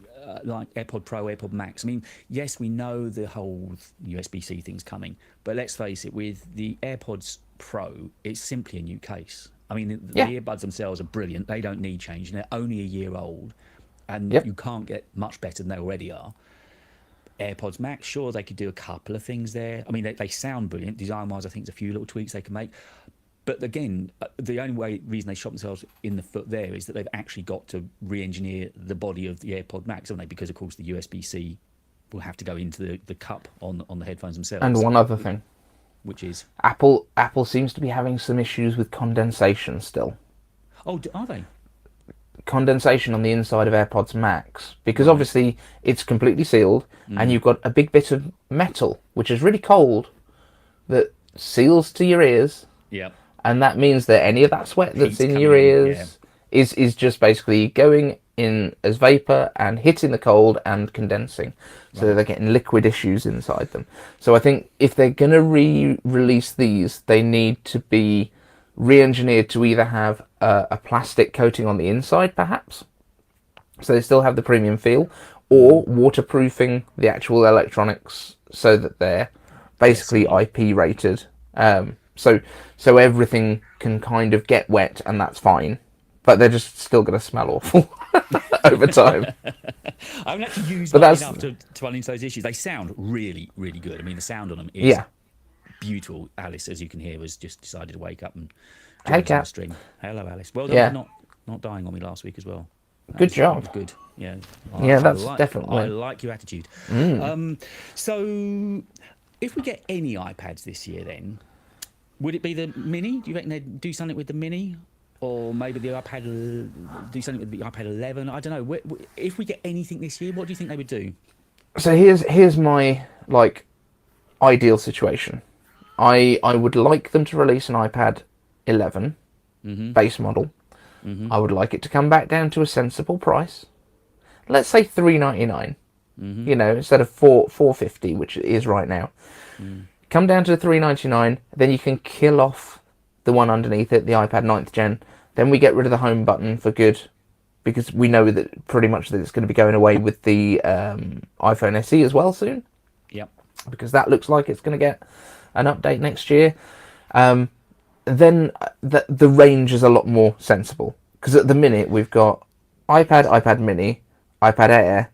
like AirPod Pro, AirPod Max? I mean, yes, we know the whole USB-C thing's coming, but let's face it, with the AirPods Pro, it's simply a new case. I mean, the Yeah. earbuds themselves are brilliant. They don't need changing. They're only a year old, and Yep. you can't get much better than they already are. AirPods Max, sure, they could do a couple of things there. I mean, they sound brilliant. Design-wise, I think there's a few little tweaks they can make. But again, the only reason they shot themselves in the foot there is that they've actually got to re-engineer the body of the AirPod Max, haven't they? Because, of course, the USB-C will have to go into the cup on the headphones And themselves, one other thing, which is... Apple seems to be having some issues with condensation still. Oh, are they? Condensation on the inside of AirPods Max, because Right. obviously it's completely sealed, and you've got a big bit of metal, which is really cold, that seals to your ears, Yeah. and that means that any of that sweat that's Heat's in coming your in, ears is just basically going in as vapor and hitting the cold and condensing, so they're getting liquid issues inside them. So I think if they're going to re-release these, they need to be re-engineered to either have a plastic coating on the inside, perhaps, so they still have the premium feel, or waterproofing the actual electronics so that they're basically yeah. IP rated. So everything can kind of get wet, and that's fine, but they're just still going to smell awful over time. I haven't actually used But mine that's enough to run into those issues. They sound really, really good. I mean, the sound on them is yeah. beautiful. Alice, as you can hear, has just decided to wake up and Hey, join us on the Kat. stream. Hello, Alice. Well done Yeah. for not dying on me last week as well. Good job. That was good. Yeah. Yeah, that's definitely. I like your attitude. So, if we get any iPads this year, then would it be the Mini? Do you reckon they'd do something with the Mini, or maybe the iPad? Do something with the iPad 11? I don't know. If we get anything this year, what do you think they would do? So here's my like ideal situation. I would like them to release an iPad 11 base model. I would like it to come back down to a sensible price. Let's say $399. You know, instead of $450, which it is right now. Come down to $399. Then you can kill off the one underneath it, the iPad 9th gen. Then we get rid of the home button for good. because we know that pretty much that it's going to be going away with the iPhone SE as well soon. Yep. Because that looks like it's going to get an update next year. Then the range is a lot more sensible. Because at the minute we've got iPad, iPad Mini, iPad Air,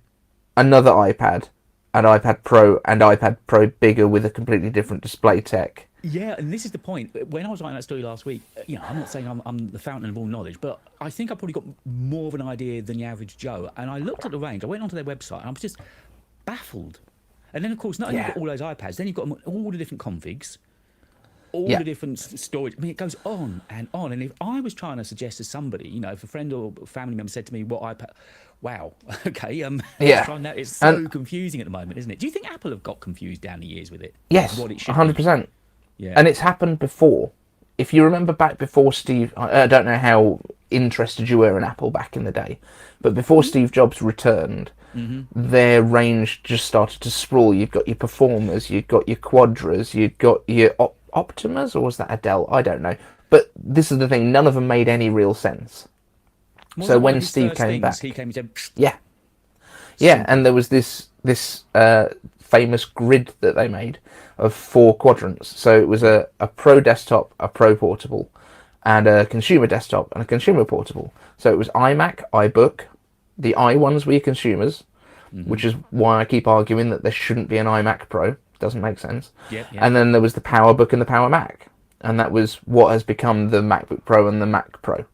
another iPad, an iPad Pro, and iPad Pro bigger with a completely different display tech. Yeah, and this is the point. When I was writing that story last week, I'm not saying I'm the fountain of all knowledge, but I think I probably got more of an idea than the average Joe. And I looked at the range. I went onto their website, and I was just baffled. And then, of course, not only you've got all those iPads, then you've got all the different configs, all the different storage. I mean, it goes on and on. And if I was trying to suggest to somebody, if a friend or family member said to me, "What iPad?" Wow, okay, it's so confusing at the moment, isn't it? Do you think Apple have got confused down the years with it? Yes, 100%. Yeah. And it's happened before. If you remember back before Steve, I don't know how interested you were in Apple back in the day, but before Steve Jobs returned, their range just started to sprawl. You've got your Performers, you've got your Quadras, you've got your Optimas, or was that a Dell? I don't know. But this is the thing, none of them made any real sense. So when Steve came back, he came and said, yeah, and there was this famous grid that they made of 4 quadrants. So it was a Pro desktop, a Pro portable, and a consumer desktop and a consumer portable. So it was iMac, iBook, the i ones were your consumers, which is why I keep arguing that there shouldn't be an iMac Pro. Doesn't make sense. And then there was the PowerBook and the Power Mac, and that was what has become the MacBook Pro and the Mac Pro.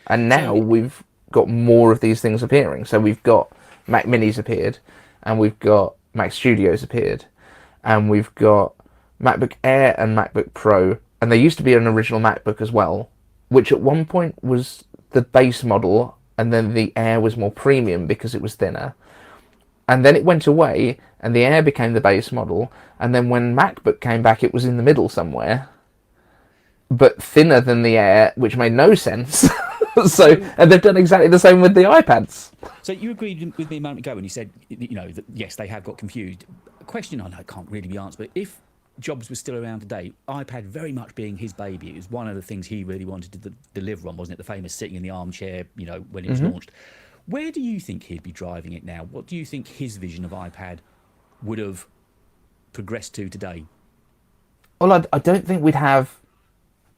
And now we've got more of these things appearing. So we've got Mac Minis appeared, and we've got Mac Studios appeared, and we've got MacBook Air and MacBook Pro, and there used to be an original MacBook as well, which at one point was the base model, and then the Air was more premium because it was thinner. And then it went away, and the Air became the base model, and then when MacBook came back, it was in the middle somewhere, but thinner than the Air, which made no sense. And they've done exactly the same with the iPads. So you agreed with me a moment ago when you said, that yes, they have got confused. A question I know can't really be answered, but if Jobs was still around today, iPad very much being his baby, it was one of the things he really wanted to deliver on, wasn't it? The famous sitting in the armchair, when it was launched. Where do you think he'd be driving it now? What do you think his vision of iPad would have progressed to today? Well, I don't think we'd have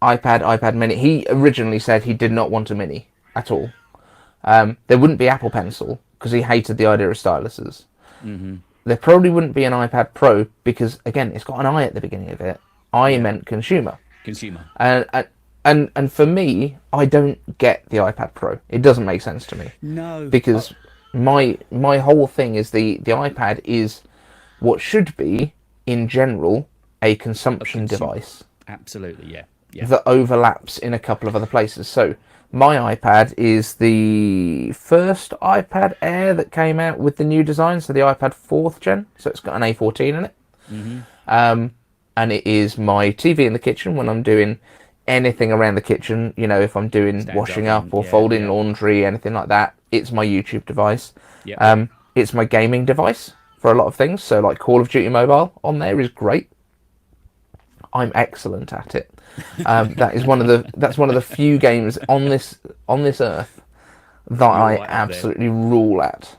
iPad Mini. He originally said he did not want a Mini at all. There wouldn't be Apple Pencil because he hated the idea of styluses. There probably wouldn't be an iPad Pro because, again, it's got an I at the beginning of it. I meant consumer. And for me, I don't get the iPad Pro. It doesn't make sense to me. No. Because my whole thing is the iPad is what should be, in general, a consumption device. Absolutely, yeah. That overlaps in a couple of other places. So my iPad is the first iPad Air that came out with the new design, so the iPad 4th gen. So it's got an A14 in it. And it is my TV in the kitchen when I'm doing anything around the kitchen. If I'm doing washing up or folding laundry, anything like that. It's my YouTube device. It's my gaming device for a lot of things. So like Call of Duty Mobile on there is great. I'm excellent at it. That's one of the few games on this earth that I absolutely rule at,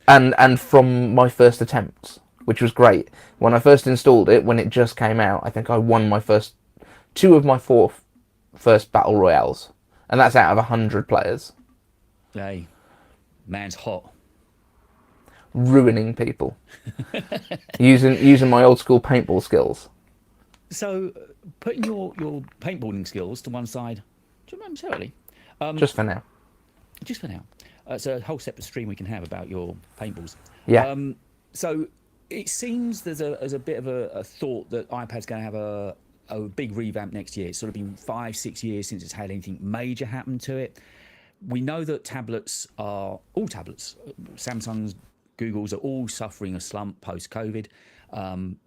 and from my first attempts, which was great. When I first installed it, when it just came out, I think I won my first 2 of my 4 first battle royales, and that's out of 100 players. Hey, man's hot. Ruining people using my old school paintball skills. So, putting your paintballing skills to one side, do you remember necessarily? Just for now. Just for now. It's a whole separate stream we can have about your paintballs. Yeah. So it seems there's a bit of a thought that iPad's going to have a big revamp next year. It's sort of been 5-6 years since it's had anything major happen to it. We know that all tablets, Samsung's, Google's, are all suffering a slump post-COVID.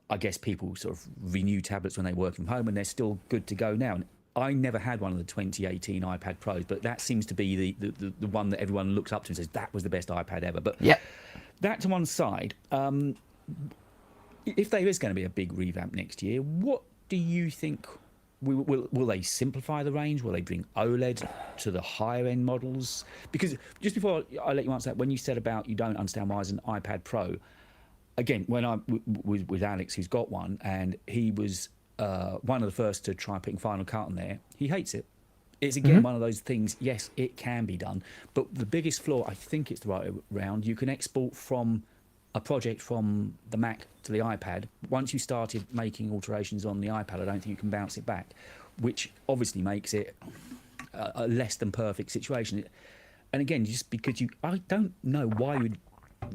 I guess people sort of renew tablets when they work from home, and they're still good to go now. And I never had one of the 2018 iPad Pros, but that seems to be the one that everyone looks up to and says that was the best iPad ever. But that to one side, if there is going to be a big revamp next year, what do you think Will they simplify the range? Will they bring OLED to the higher end models? Because just before I let you answer that, when you said about you don't understand why it's an iPad Pro, again, when I with Alex, who's got one, and he was one of the first to try putting Final Cut on there, he hates it. It's again one of those things. Yes, it can be done, but the biggest flaw, I think it's the right round. You can export from a project from the Mac to the iPad. Once you started making alterations on the iPad, I don't think you can bounce it back, which obviously makes it a less than perfect situation. And again, just because I don't know why you'd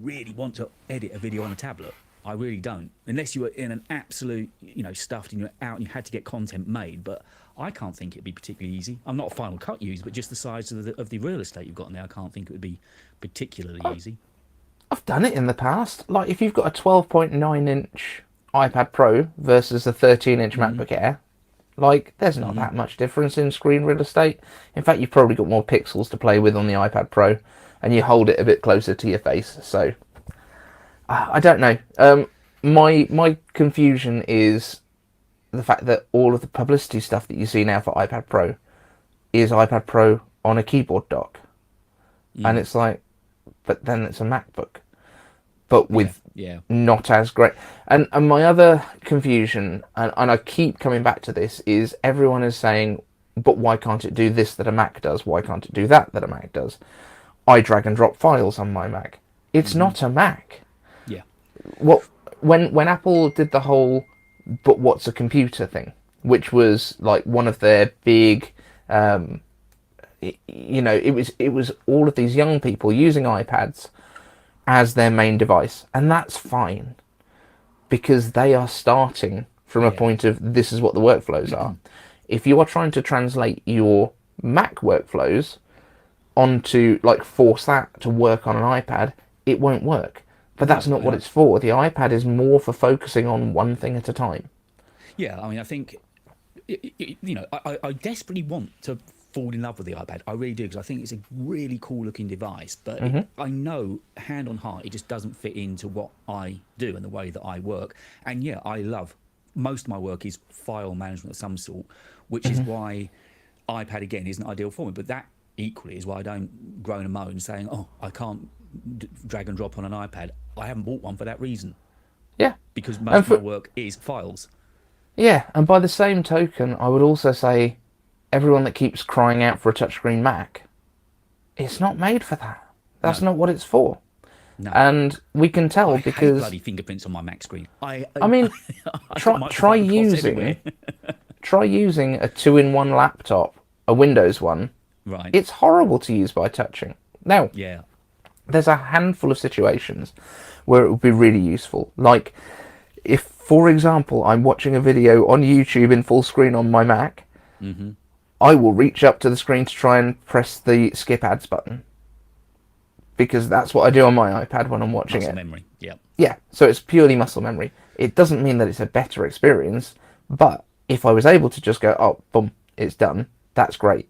really want to edit a video on a tablet. I really don't, unless you were in an absolute, stuffed and you're out and you had to get content made. But I can't think it'd be particularly easy. I'm not a Final Cut user, but just the size of the real estate you've got in there, I can't think it would be particularly easy. I've done it in the past. Like if you've got a 12.9-inch iPad Pro versus a 13-inch MacBook Air, like there's not that much difference in screen real estate. In fact, you've probably got more pixels to play with on the iPad Pro, and you hold it a bit closer to your face. So I don't know. My confusion is the fact that all of the publicity stuff that you see now for iPad Pro is iPad Pro on a keyboard dock, and it's like, but then it's a MacBook, but with not as great. And my other confusion, and I keep coming back to this, is everyone is saying, but why can't it do this that a Mac does? Why can't it do that a Mac does? I drag and drop files on my Mac. It's not a Mac. Yeah. When Apple did the whole "but what's a computer" thing, which was like one of their big, it was all of these young people using iPads as their main device, and that's fine because they are starting from a point of this is what the workflows are. If you are trying to translate your Mac workflows onto, like, force that to work on an iPad, it won't work. But that's not what it's for. The iPad is more for focusing on one thing at a time. Yeah, I mean, I think, I desperately want to fall in love with the iPad. I really do, because I think it's a really cool looking device. But I know, hand on heart, it just doesn't fit into what I do and the way that I work. And yeah, I love, most of my work is file management of some sort, which is why iPad, again, isn't ideal for me. But that equally is why I don't groan and moan saying, oh, I can't drag and drop on an iPad. I haven't bought one for that reason. Yeah. Because most of my work is files. Yeah, and by the same token, I would also say everyone that keeps crying out for a touchscreen Mac, it's not made for that. That's not what it's for. No. And we can tell because I hate bloody fingerprints on my Mac screen. I mean, try using a 2-in-1 laptop, a Windows one. Right. It's horrible to use by touching. Now, yeah, there's a handful of situations where it would be really useful. Like if, for example, I'm watching a video on YouTube in full screen on my Mac, I will reach up to the screen to try and press the skip ads button. Because that's what I do on my iPad when I'm watching muscle memory, yeah. Yeah, so it's purely muscle memory. It doesn't mean that it's a better experience, but if I was able to just go, oh, boom, it's done, that's great.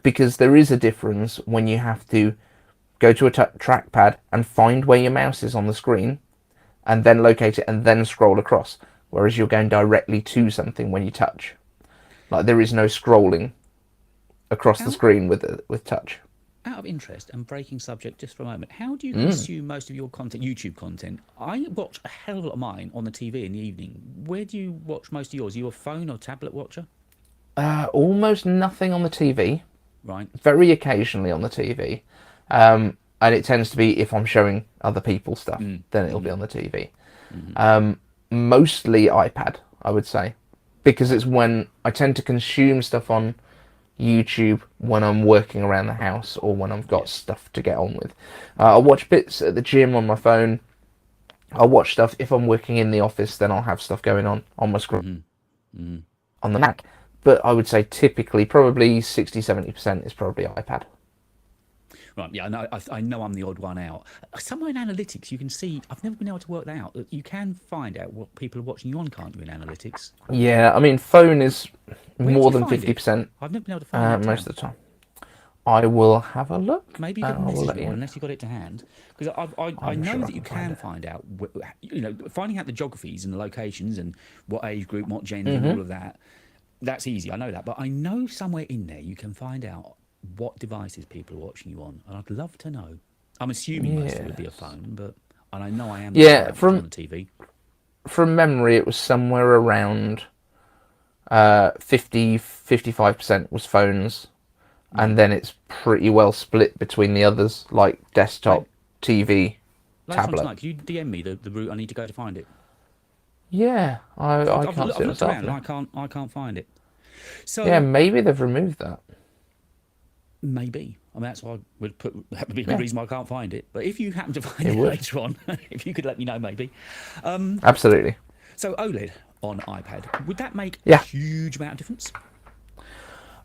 Because there is a difference when you have to go to a trackpad and find where your mouse is on the screen, and then locate it and then scroll across, whereas you're going directly to something when you touch. Like there is no scrolling across the screen with touch. Out of interest and breaking subject just for a moment, how do you consume most of your content, YouTube content? I watch a hell of a lot of mine on the TV in the evening. Where do you watch most of yours? Are you a phone or tablet watcher? Almost nothing on the TV. Right. Very occasionally on the TV. And it tends to be if I'm showing other people stuff, then it'll be on the TV. Mostly iPad, I would say. Because it's when I tend to consume stuff on YouTube when I'm working around the house or when I've got stuff to get on with. I'll watch bits at the gym on my phone. I'll watch stuff if I'm working in the office, then I'll have stuff going on my screen on the Mac. But I would say typically probably 60-70% is probably iPad. Right, yeah, I know I'm the odd one out. Somewhere in analytics, you can see, I've never been able to work that out, that you can find out what people are watching you on, can't you, in analytics? Yeah, I mean, phone is more than 50%. I've never been able to find it most of the time. I will have a look. Maybe you can message me unless you've got it to hand. Because I know that you can find out, finding out the geographies and the locations and what age group, what gender and all of that. That's easy, I know that. But I know somewhere in there you can find out what devices people are watching you on. And I'd love to know. I'm assuming most of it would be a Yes. phone, but and I know I am looking Yeah, at watching on the TV. from memory, it was somewhere around 55% was phones, and then it's pretty well split between the others, like desktop, Like, TV, like tablet. tonight, could you DM me the route I need to go to find it? Yeah, I I've can't see it looked around myself. and I can't find it. Yeah, So maybe they've removed that. maybe. I mean, that's why I would put. That would be a good Yeah, reason why I can't find it. But if you happen to find it it would. later on, if you could let me know, maybe. Absolutely. So OLED on iPad, would that make a Yeah. huge amount of difference?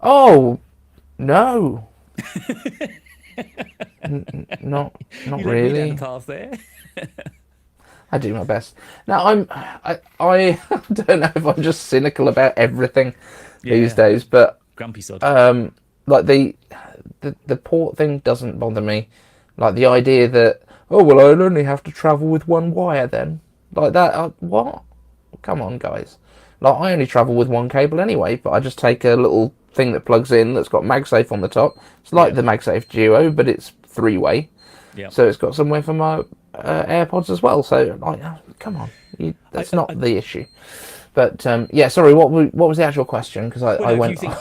Oh no, not You led me down the really. path there. I do my best. Now I don't know if I'm just cynical about everything these Yeah, days, but grumpy sod. like the port thing doesn't bother me. Like the idea that, oh well, I'll only have to travel with one wire then, like that. What? Come on, guys. Like I only travel with one cable anyway, but I just take a little thing that plugs in that's got MagSafe on the top. It's like Yeah, the MagSafe Duo, but it's three-way. yeah. So it's got somewhere for my AirPods as well. So like, come on, I, that's I, not I, the issue. But yeah, sorry. What was the actual question? Because well, I no, if you went think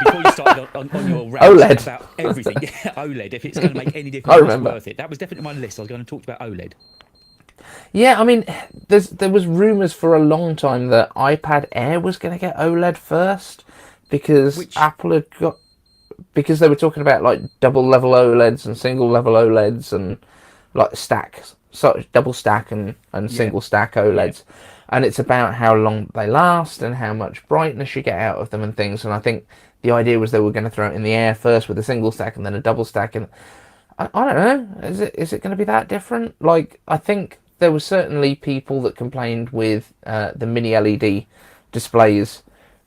before you started on your rant OLED. about everything, yeah, OLED, if it's going to make any I difference, if it's remember. worth it. That was definitely on my list. I was going to talk about OLED. Yeah, I mean, there was rumours for a long time that iPad Air was going to get OLED first because Which, Apple had got because they were talking about like double level OLEDs and single level OLEDs and like stacks, so double stack and yeah, single stack yeah, OLEDs, and it's about how long they last and how much brightness you get out of them and things. And I think the idea was they were going to throw it in the air first with a single stack and then a double stack. And I don't know, is it going to be that different? Like I think there were certainly people that complained with the mini LED displays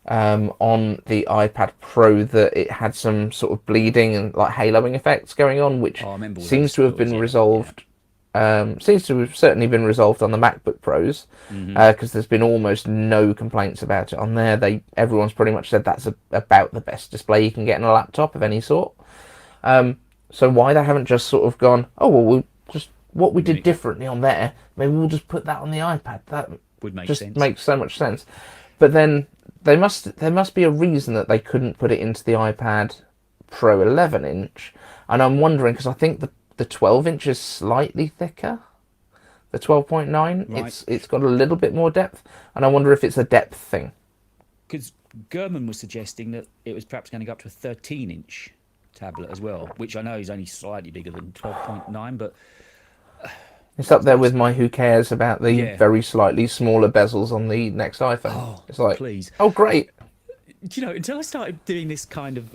on the iPad Pro that it had some sort of bleeding and like haloing effects going on, which oh, I remember all those seems to have stories. been Yeah, yeah. resolved. Seems to have certainly been resolved on the MacBook Pros Hmm. because there's been almost no complaints about it on there. Everyone's pretty much said that's about the best display you can get in a laptop of any sort. So why they haven't just sort of gone, oh well, we'll just what we did differently on there, maybe we'll just put that on the iPad. That Would make just sense. makes so much sense. But then there must be a reason that they couldn't put it into the iPad Pro 11 inch, and I'm wondering because I think the 12 inch is slightly thicker. The 12.9, Right. it's got a little bit more depth, and I wonder if it's a depth thing. Because Gurman was suggesting that it was perhaps going to go up to a 13-inch tablet as well, which I know is only slightly bigger than 12.9, but It's up there with my who cares about the yeah. very slightly smaller bezels on the next iPhone. Oh, It's like, please. oh great. Do you know, until I started doing this kind of,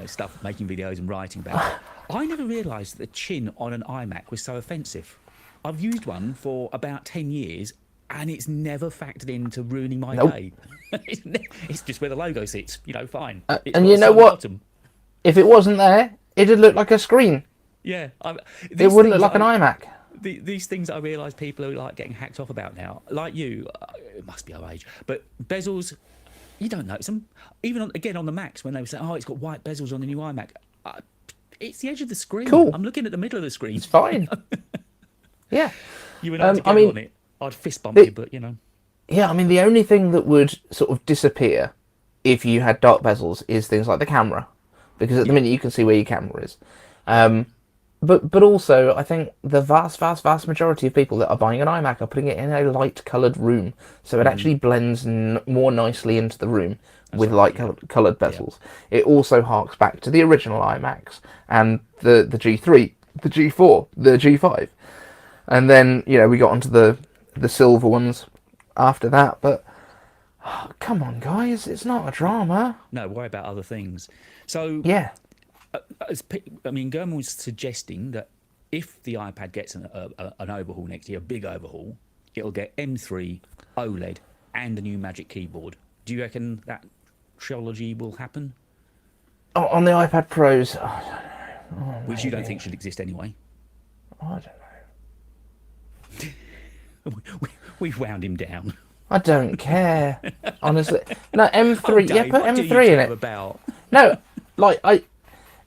stuff, making videos and writing about it, I never realised that the chin on an iMac was so offensive. I've used one for about 10 years, and it's never factored into ruining my Nope. day. It's just where the logo sits, fine. It's And got you a know solid what? bottom. If it wasn't there, it'd look like a screen. Yeah. It wouldn't look like an iMac. These things I realise people are like getting hacked off about now. Like you, it must be our age, but bezels, you don't notice them. Even on the Macs when they were saying, "Oh, it's got white bezels on the new iMac." It's the edge of the screen. Cool. I'm looking at the middle of the screen. It's fine. Yeah. You and I together I mean, on it. I'd fist bump you, but yeah, I mean, the only thing that would sort of disappear if you had dark bezels is things like the camera, because at the minute you can see where your camera is. But also, I think the vast majority of people that are buying an iMac are putting it in a light-coloured room, so it actually blends more nicely into the room with light-coloured bezels. It also harks back to the original iMacs and the G3, the G4, the G5, and then we got onto the silver ones after that. But come on, guys, it's not a drama. no, worry about other things. So Yeah. Gurman was suggesting that if the iPad gets an overhaul next year, a big overhaul, it'll get M3, OLED, and a new Magic Keyboard. Do you reckon that trilogy will happen? Oh, on the iPad Pros, Which you don't think should exist anyway. I don't know. We've wound him down. I don't care. Honestly. No, Oh, M3. Yeah, Dave, put what do you M3 in care it. about? No, like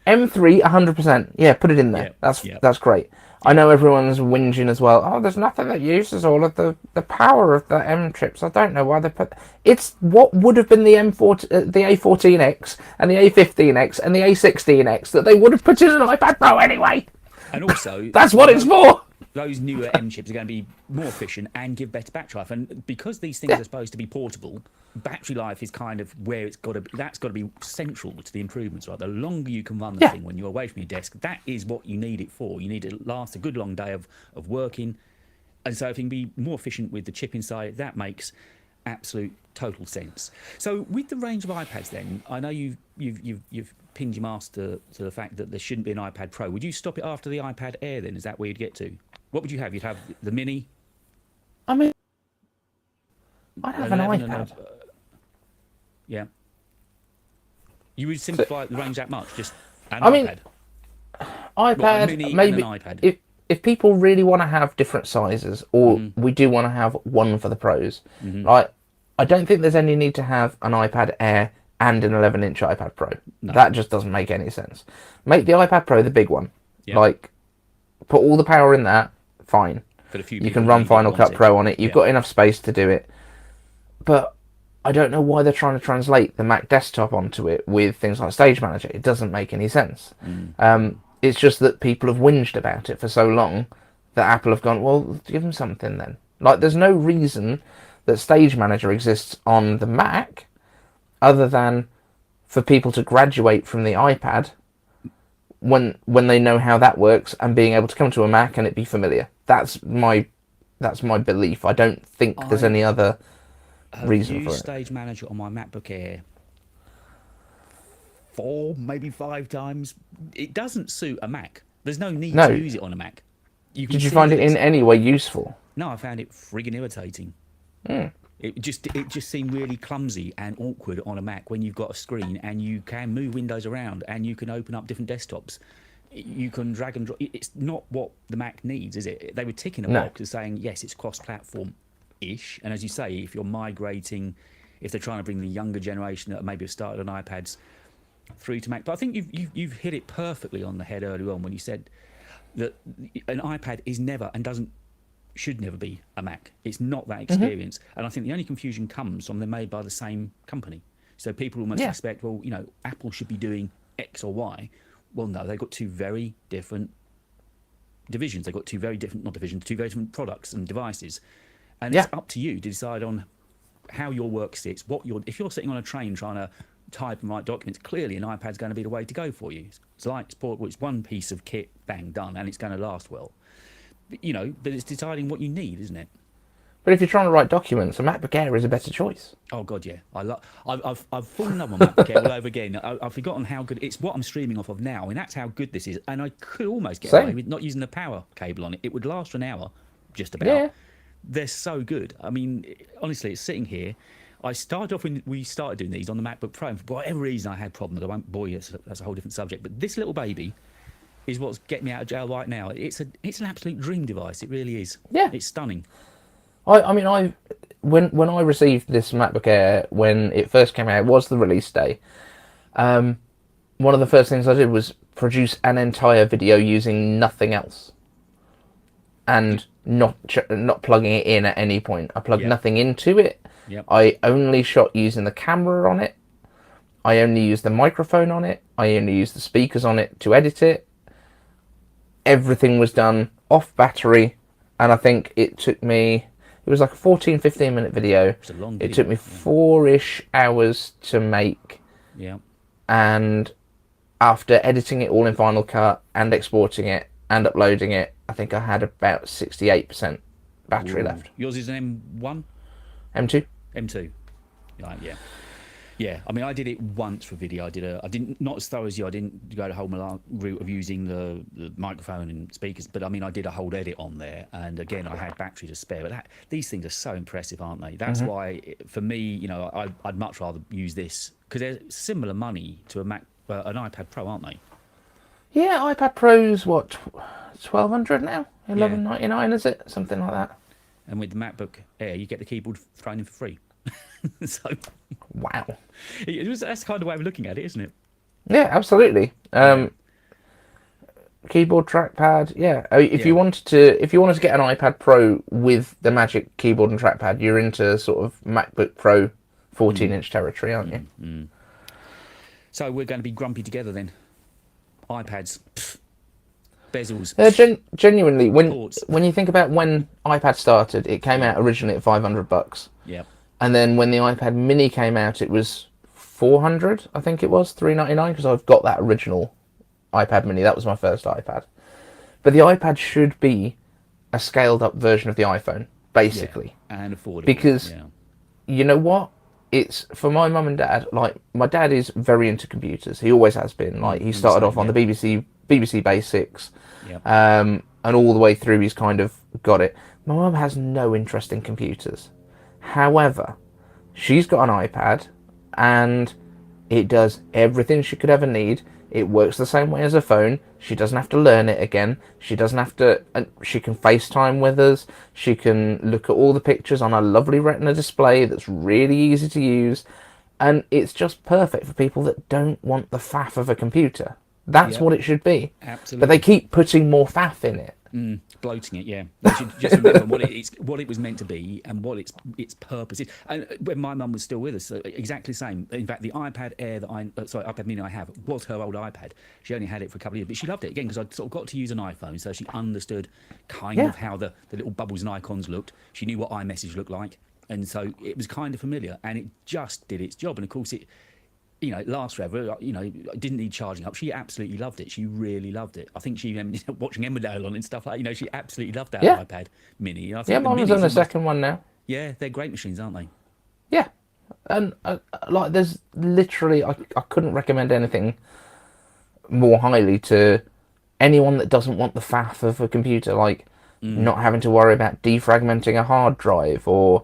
M3 100%. Yeah, put it in there. Yeah, That's yeah, that's great. I yeah. know everyone's whinging as well. Oh, there's nothing that uses all of the power of the M chips. I don't know why they put. It's what would have been the the A14X and the A15X and the A16X that they would have put in an iPad Pro anyway. And also, That's what it's for. those newer M chips are going to be more efficient and give better battery life. And because these things Yeah, are supposed to be portable, battery life is kind of where it's got to be. That's got to be central to the improvements, right? The longer you can run the yeah. thing when you're away from your desk, that is what you need it for. You need it to last a good long day of working. And so if you can be more efficient with the chip inside, that makes absolute total sense. So with the range of iPads, then I know you've pinned your master to the fact that there shouldn't be an iPad Pro. Would you stop it after the iPad Air? Then is that where you'd get to? What would you have? You'd have the Mini, I mean, I have an 11, and iPad. yeah. You would So, simplify the range that much? Just an I mean, iPad, what, a iPad Mini and an maybe iPad. if people really want to have different sizes, or we do want to have one for the pros, like I don't think there's any need to have an iPad Air and an 11-inch iPad Pro. No. That just doesn't make any sense. Make the iPad Pro the big one. Yeah. Like, put all the power in that. Fine. For the few You people can who run need it, Final want Cut it. Pro on it. You've Yeah. got enough space to do it. But I don't know why they're trying to translate the Mac desktop onto it with things like Stage Manager. It doesn't make any sense. It's just that people have whinged about it for so long that Apple have gone, well, give them something then. Like, there's no reason that Stage Manager exists on the Mac other than for people to graduate from the iPad when they know how that works and being able to come to a Mac and it be familiar. That's my belief. I don't think there's any other I've reason for used it. Stage Manager on my MacBook Air 4, maybe 5 times. It doesn't suit a Mac. There's no need No. to use it on a Mac. Did you find it in any way useful? No, I found it friggin' irritating. It just seemed really clumsy and awkward on a Mac when you've got a screen and you can move windows around and you can open up different desktops. You can drag and drop. It's not what the Mac needs, is it? They were ticking a box as saying, yes, it's cross-platform-ish. And as you say, if you're migrating, if they're trying to bring the younger generation that maybe have started on iPads through to Mac. But I think you've hit it perfectly on the head earlier on when you said that an iPad is never and should never be a Mac. It's not that experience. And I think the only confusion comes from they're made by the same company. So people almost expect, well, Apple should be doing X or Y. Well, no, they've got two very different divisions. They've got two very different products and devices. And it's up to you to decide on how your work sits, if you're sitting on a train trying to type and write documents, clearly an iPad's going to be the way to go for you. It's light, it's portable, it's one piece of kit, bang, done, and it's going to last well. But it's deciding what you need, isn't it? But if you're trying to write documents, a MacBook Air is a better choice. Oh God, yeah. I've fallen in love with MacBook Air all over again. I've forgotten how good it's what I'm streaming off of now, and that's how good this is. And I could almost get away with not using the power cable on it. It would last for an hour, just about. Yeah. They're so good. I mean, honestly, it's sitting here. I started off when we started doing these on the MacBook Pro, and for whatever reason I had problems. I won't bore you. That's a whole different subject. But this little baby is what's getting me out of jail right now. It's an absolute dream device. It really is. Yeah. It's stunning. When I received this MacBook Air when it first came out, it was the release day. One of the first things I did was produce an entire video using nothing else, and not plugging it in at any point. I plugged nothing into it. Yep. I only shot using the camera on it. I only used the microphone on it. I only used the speakers on it to edit it. Everything was done off battery, and I think it took me. It was like a 15 minute video. It's a long video. It took me 4-ish hours to make. Yeah. And after editing it all in Final Cut and exporting it and uploading it, I think I had about 68% battery left. Yours is an M1? M2? M2. Right, yeah. Yeah, I mean, I did it once for video. I didn't, not as thorough as you. I didn't go the whole route of using the microphone and speakers, but I mean, I did a whole edit on there. And again, I had battery to spare. But these things are so impressive, aren't they? That's why, for me, I'd much rather use this because they're similar money to an iPad Pro, aren't they? Yeah, iPad Pro's what, 1,200 now? 11.99 is it? Something like that. And with the MacBook Air, you get the keyboard thrown in for free. So Wow. that's kind of the way of looking at it, isn't it? Yeah, absolutely. Yeah. Keyboard, trackpad. Yeah. If Yeah. you wanted to get an iPad Pro with the Magic keyboard and trackpad, you're into sort of MacBook Pro 14-inch territory, aren't you? So we're going to be grumpy together then. iPads, pff, bezels, Genuinely, ports. when you think about when iPad started, it came out originally at $500, Yeah. and then when the iPad Mini came out, it was 400. I think it was 399 because I've got that original iPad Mini. That was my first iPad. But the iPad should be a scaled up version of the iPhone, basically. Yeah. And affordable. Because yeah. you know what? It's for my mum and dad. Like, my dad is very into computers. He always has been. Like, he started off on the BBC Basics, Yeah. and all the way through he's kind of got it. My mum has no interest in computers. However, she's got an iPad, and it does everything she could ever need. It works the same way as a phone. She doesn't have to learn it again. She doesn't have to. She can FaceTime with us. She can look at all the pictures on a lovely Retina display that's really easy to use, and it's just perfect for people that don't want the faff of a computer. That's Yep. what it should be. Absolutely. But they keep putting more faff in it. Bloating it, yeah. They should just remember what it was meant to be and what its purpose is. And when my mum was still with us, exactly the same. In fact, the iPad Air iPad Mini I have was her old iPad. She only had it for a couple of years, but she loved it again because I sort of got to use an iPhone, so she understood kind of how the little bubbles and icons looked. She knew what iMessage looked like, and so it was kind of familiar, and it just did its job. And of course, it lasts forever. It didn't need charging up. She absolutely loved it. She really loved it. I think she, watching Emmerdale on it and stuff like that, she absolutely loved that iPad Mini. I think Yeah, the mine was Minis on the second one now. Yeah, they're great machines, aren't they? Yeah, and like, there's literally, I couldn't recommend anything more highly to anyone that doesn't want the faff of a computer, like not having to worry about defragmenting a hard drive or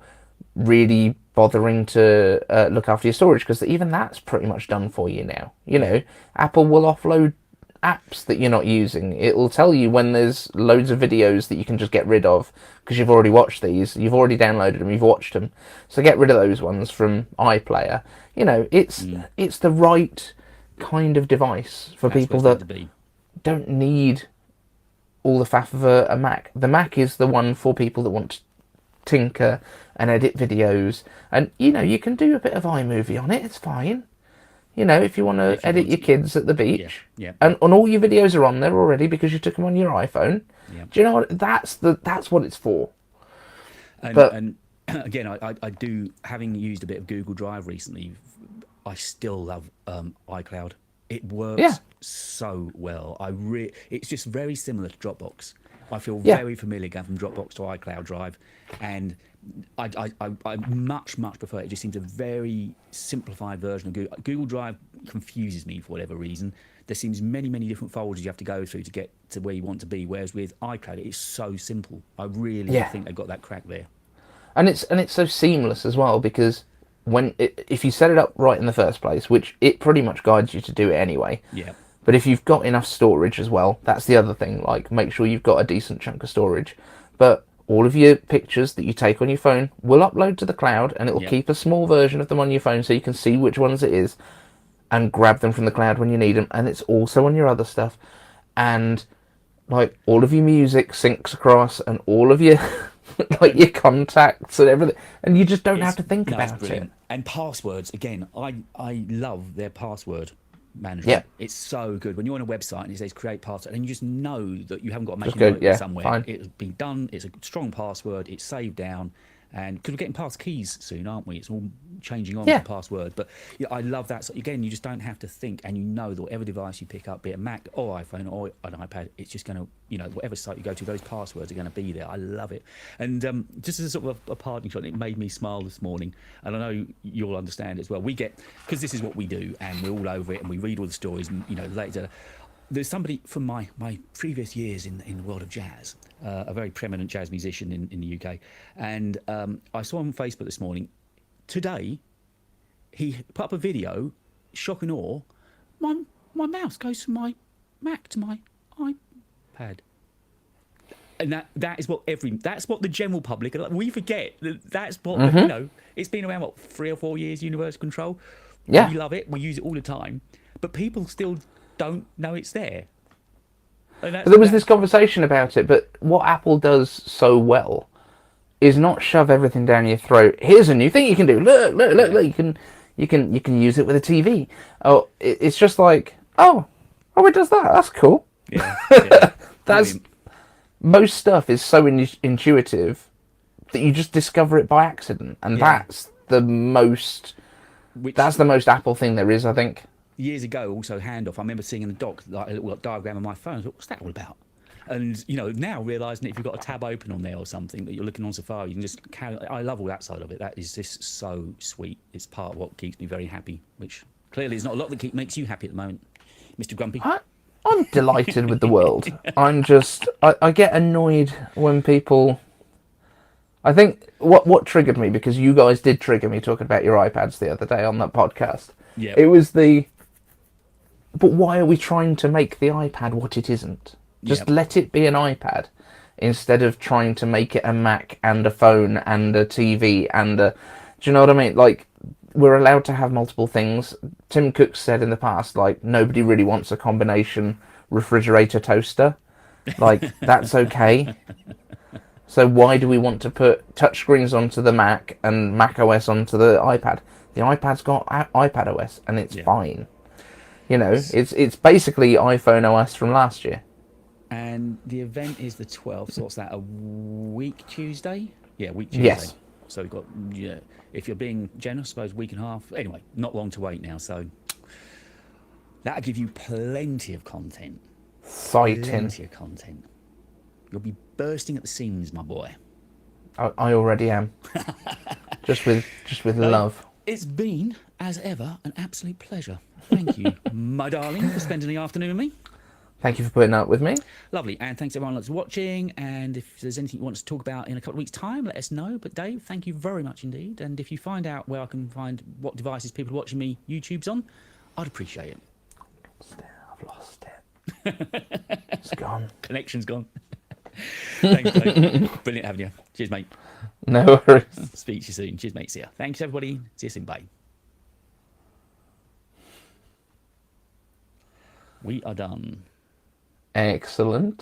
really bothering to look after your storage, because even that's pretty much done for you now. Apple will offload apps that you're not using. It'll tell you when there's loads of videos that you can just get rid of because you've already watched these, you've already downloaded them, you've watched them, so get rid of those ones from iPlayer. It's the right kind of device for That's people what it's that meant to be. don't need all the faff of a Mac. The Mac is the one for people that want to tinker and edit videos, and you can do a bit of iMovie on it. It's fine. If you want to edit your kids at the beach, Yeah. and all your videos are on there already because you took them on your iPhone. Yeah. Do you know what? That's what it's for. And again, I do, having used a bit of Google Drive recently, I still love iCloud. It works so well. It's just very similar to Dropbox. I feel very familiar going from Dropbox to iCloud Drive, and I much prefer it. It just seems a very simplified version of Google. Google Drive confuses me for whatever reason. There seems many different folders you have to go through to get to where you want to be, whereas with iCloud it's so simple. I really think they've got that crack there. And it's so seamless as well, because if you set it up right in the first place, which it pretty much guides you to do it anyway. Yeah. But if you've got enough storage as well, that's the other thing. Like, make sure you've got a decent chunk of storage. But all of your pictures that you take on your phone will upload to the cloud, and it will keep a small version of them on your phone so you can see which ones it is and grab them from the cloud when you need them. And it's also on your other stuff. And like, all of your music syncs across, and all of your like your contacts and everything, and you just don't have to think about it. And passwords, again, I love their password management. Yeah. It's so good. When you're on a website and it says create password, and you just know that you haven't got to make Just a go, note somewhere. fine. It's been done. It's a strong password. It's saved down. And because we're getting past keys soon, aren't we? It's all changing on the password. But I love that. So again, you just don't have to think, and you know that whatever device you pick up, be it a Mac or iPhone or an iPad, it's just going to, whatever site you go to, those passwords are going to be there. I love it. And just as a sort of a parting shot, it made me smile this morning. And I know you'll understand as well. We get, because this is what we do, and we're all over it, and we read all the stories, and later. There's somebody from my previous years in the world of jazz, a very preeminent jazz musician in the UK, and I saw him on Facebook this morning. Today, he put up a video, shock and awe. My mouse goes from my Mac to my iPad. And that is what that's what the general public, we forget that's what, it's been around, what, 3 or 4 years, universal control. Yeah. We love it. We use it all the time. But people still don't know it's there. But there was this conversation about it, but what Apple does so well is not shove everything down your throat. Here's a new thing you can do. Look, you can use it with a TV. Oh, it's just like, oh, it does that. That's cool. Yeah. That's most stuff is so intuitive that you just discover it by accident, and that's the most Apple thing there is, I think. Years ago, also handoff. I remember seeing in the dock like a little diagram on my phone. I thought, what's that all about? And now realising that if you've got a tab open on there or something that you're looking on Safari, you can just carry. I love all that side of it. That is just so sweet. It's part of what keeps me very happy, which clearly is not a lot that makes you happy at the moment, Mr. Grumpy. I'm delighted with the world. I'm just, I get annoyed when people. I think what triggered me, because you guys did trigger me talking about your iPads the other day on that podcast. Yeah. It was but why are we trying to make the iPad what it isn't? Just let it be an iPad instead of trying to make it a Mac and a phone and a TV and do you know what I mean? Like, we're allowed to have multiple things. Tim Cook said in the past, like, nobody really wants a combination refrigerator toaster. Like, that's okay. So why do we want to put touchscreens onto the Mac and Mac OS onto the iPad? The iPad's got iPad OS and it's fine. It's basically iPhone OS from last year. And the event is the 12th, so what's that, a week Tuesday? Yeah, week Tuesday. Yes. So we've got, if you're being generous, I suppose, week and a half. Anyway, not long to wait now, so that'll give you plenty of content. Plenty of content. You'll be bursting at the seams, my boy. I already am. just with love. It's been, as ever, an absolute pleasure. Thank you, my darling, for spending the afternoon with me. Thank you for putting up with me. Lovely. And thanks everyone that's watching. And if there's anything you want us to talk about in a couple of weeks' time, let us know. But Dave, thank you very much indeed. And if you find out where I can find what devices people are watching me YouTube's on, I'd appreciate it. I've lost it. It's gone. Connection's gone. Thanks, Dave. Brilliant having you. Cheers, mate. No worries. Speak to you soon. Cheers, mate. See ya. Thanks, everybody. See you soon. Bye. We are done. Excellent.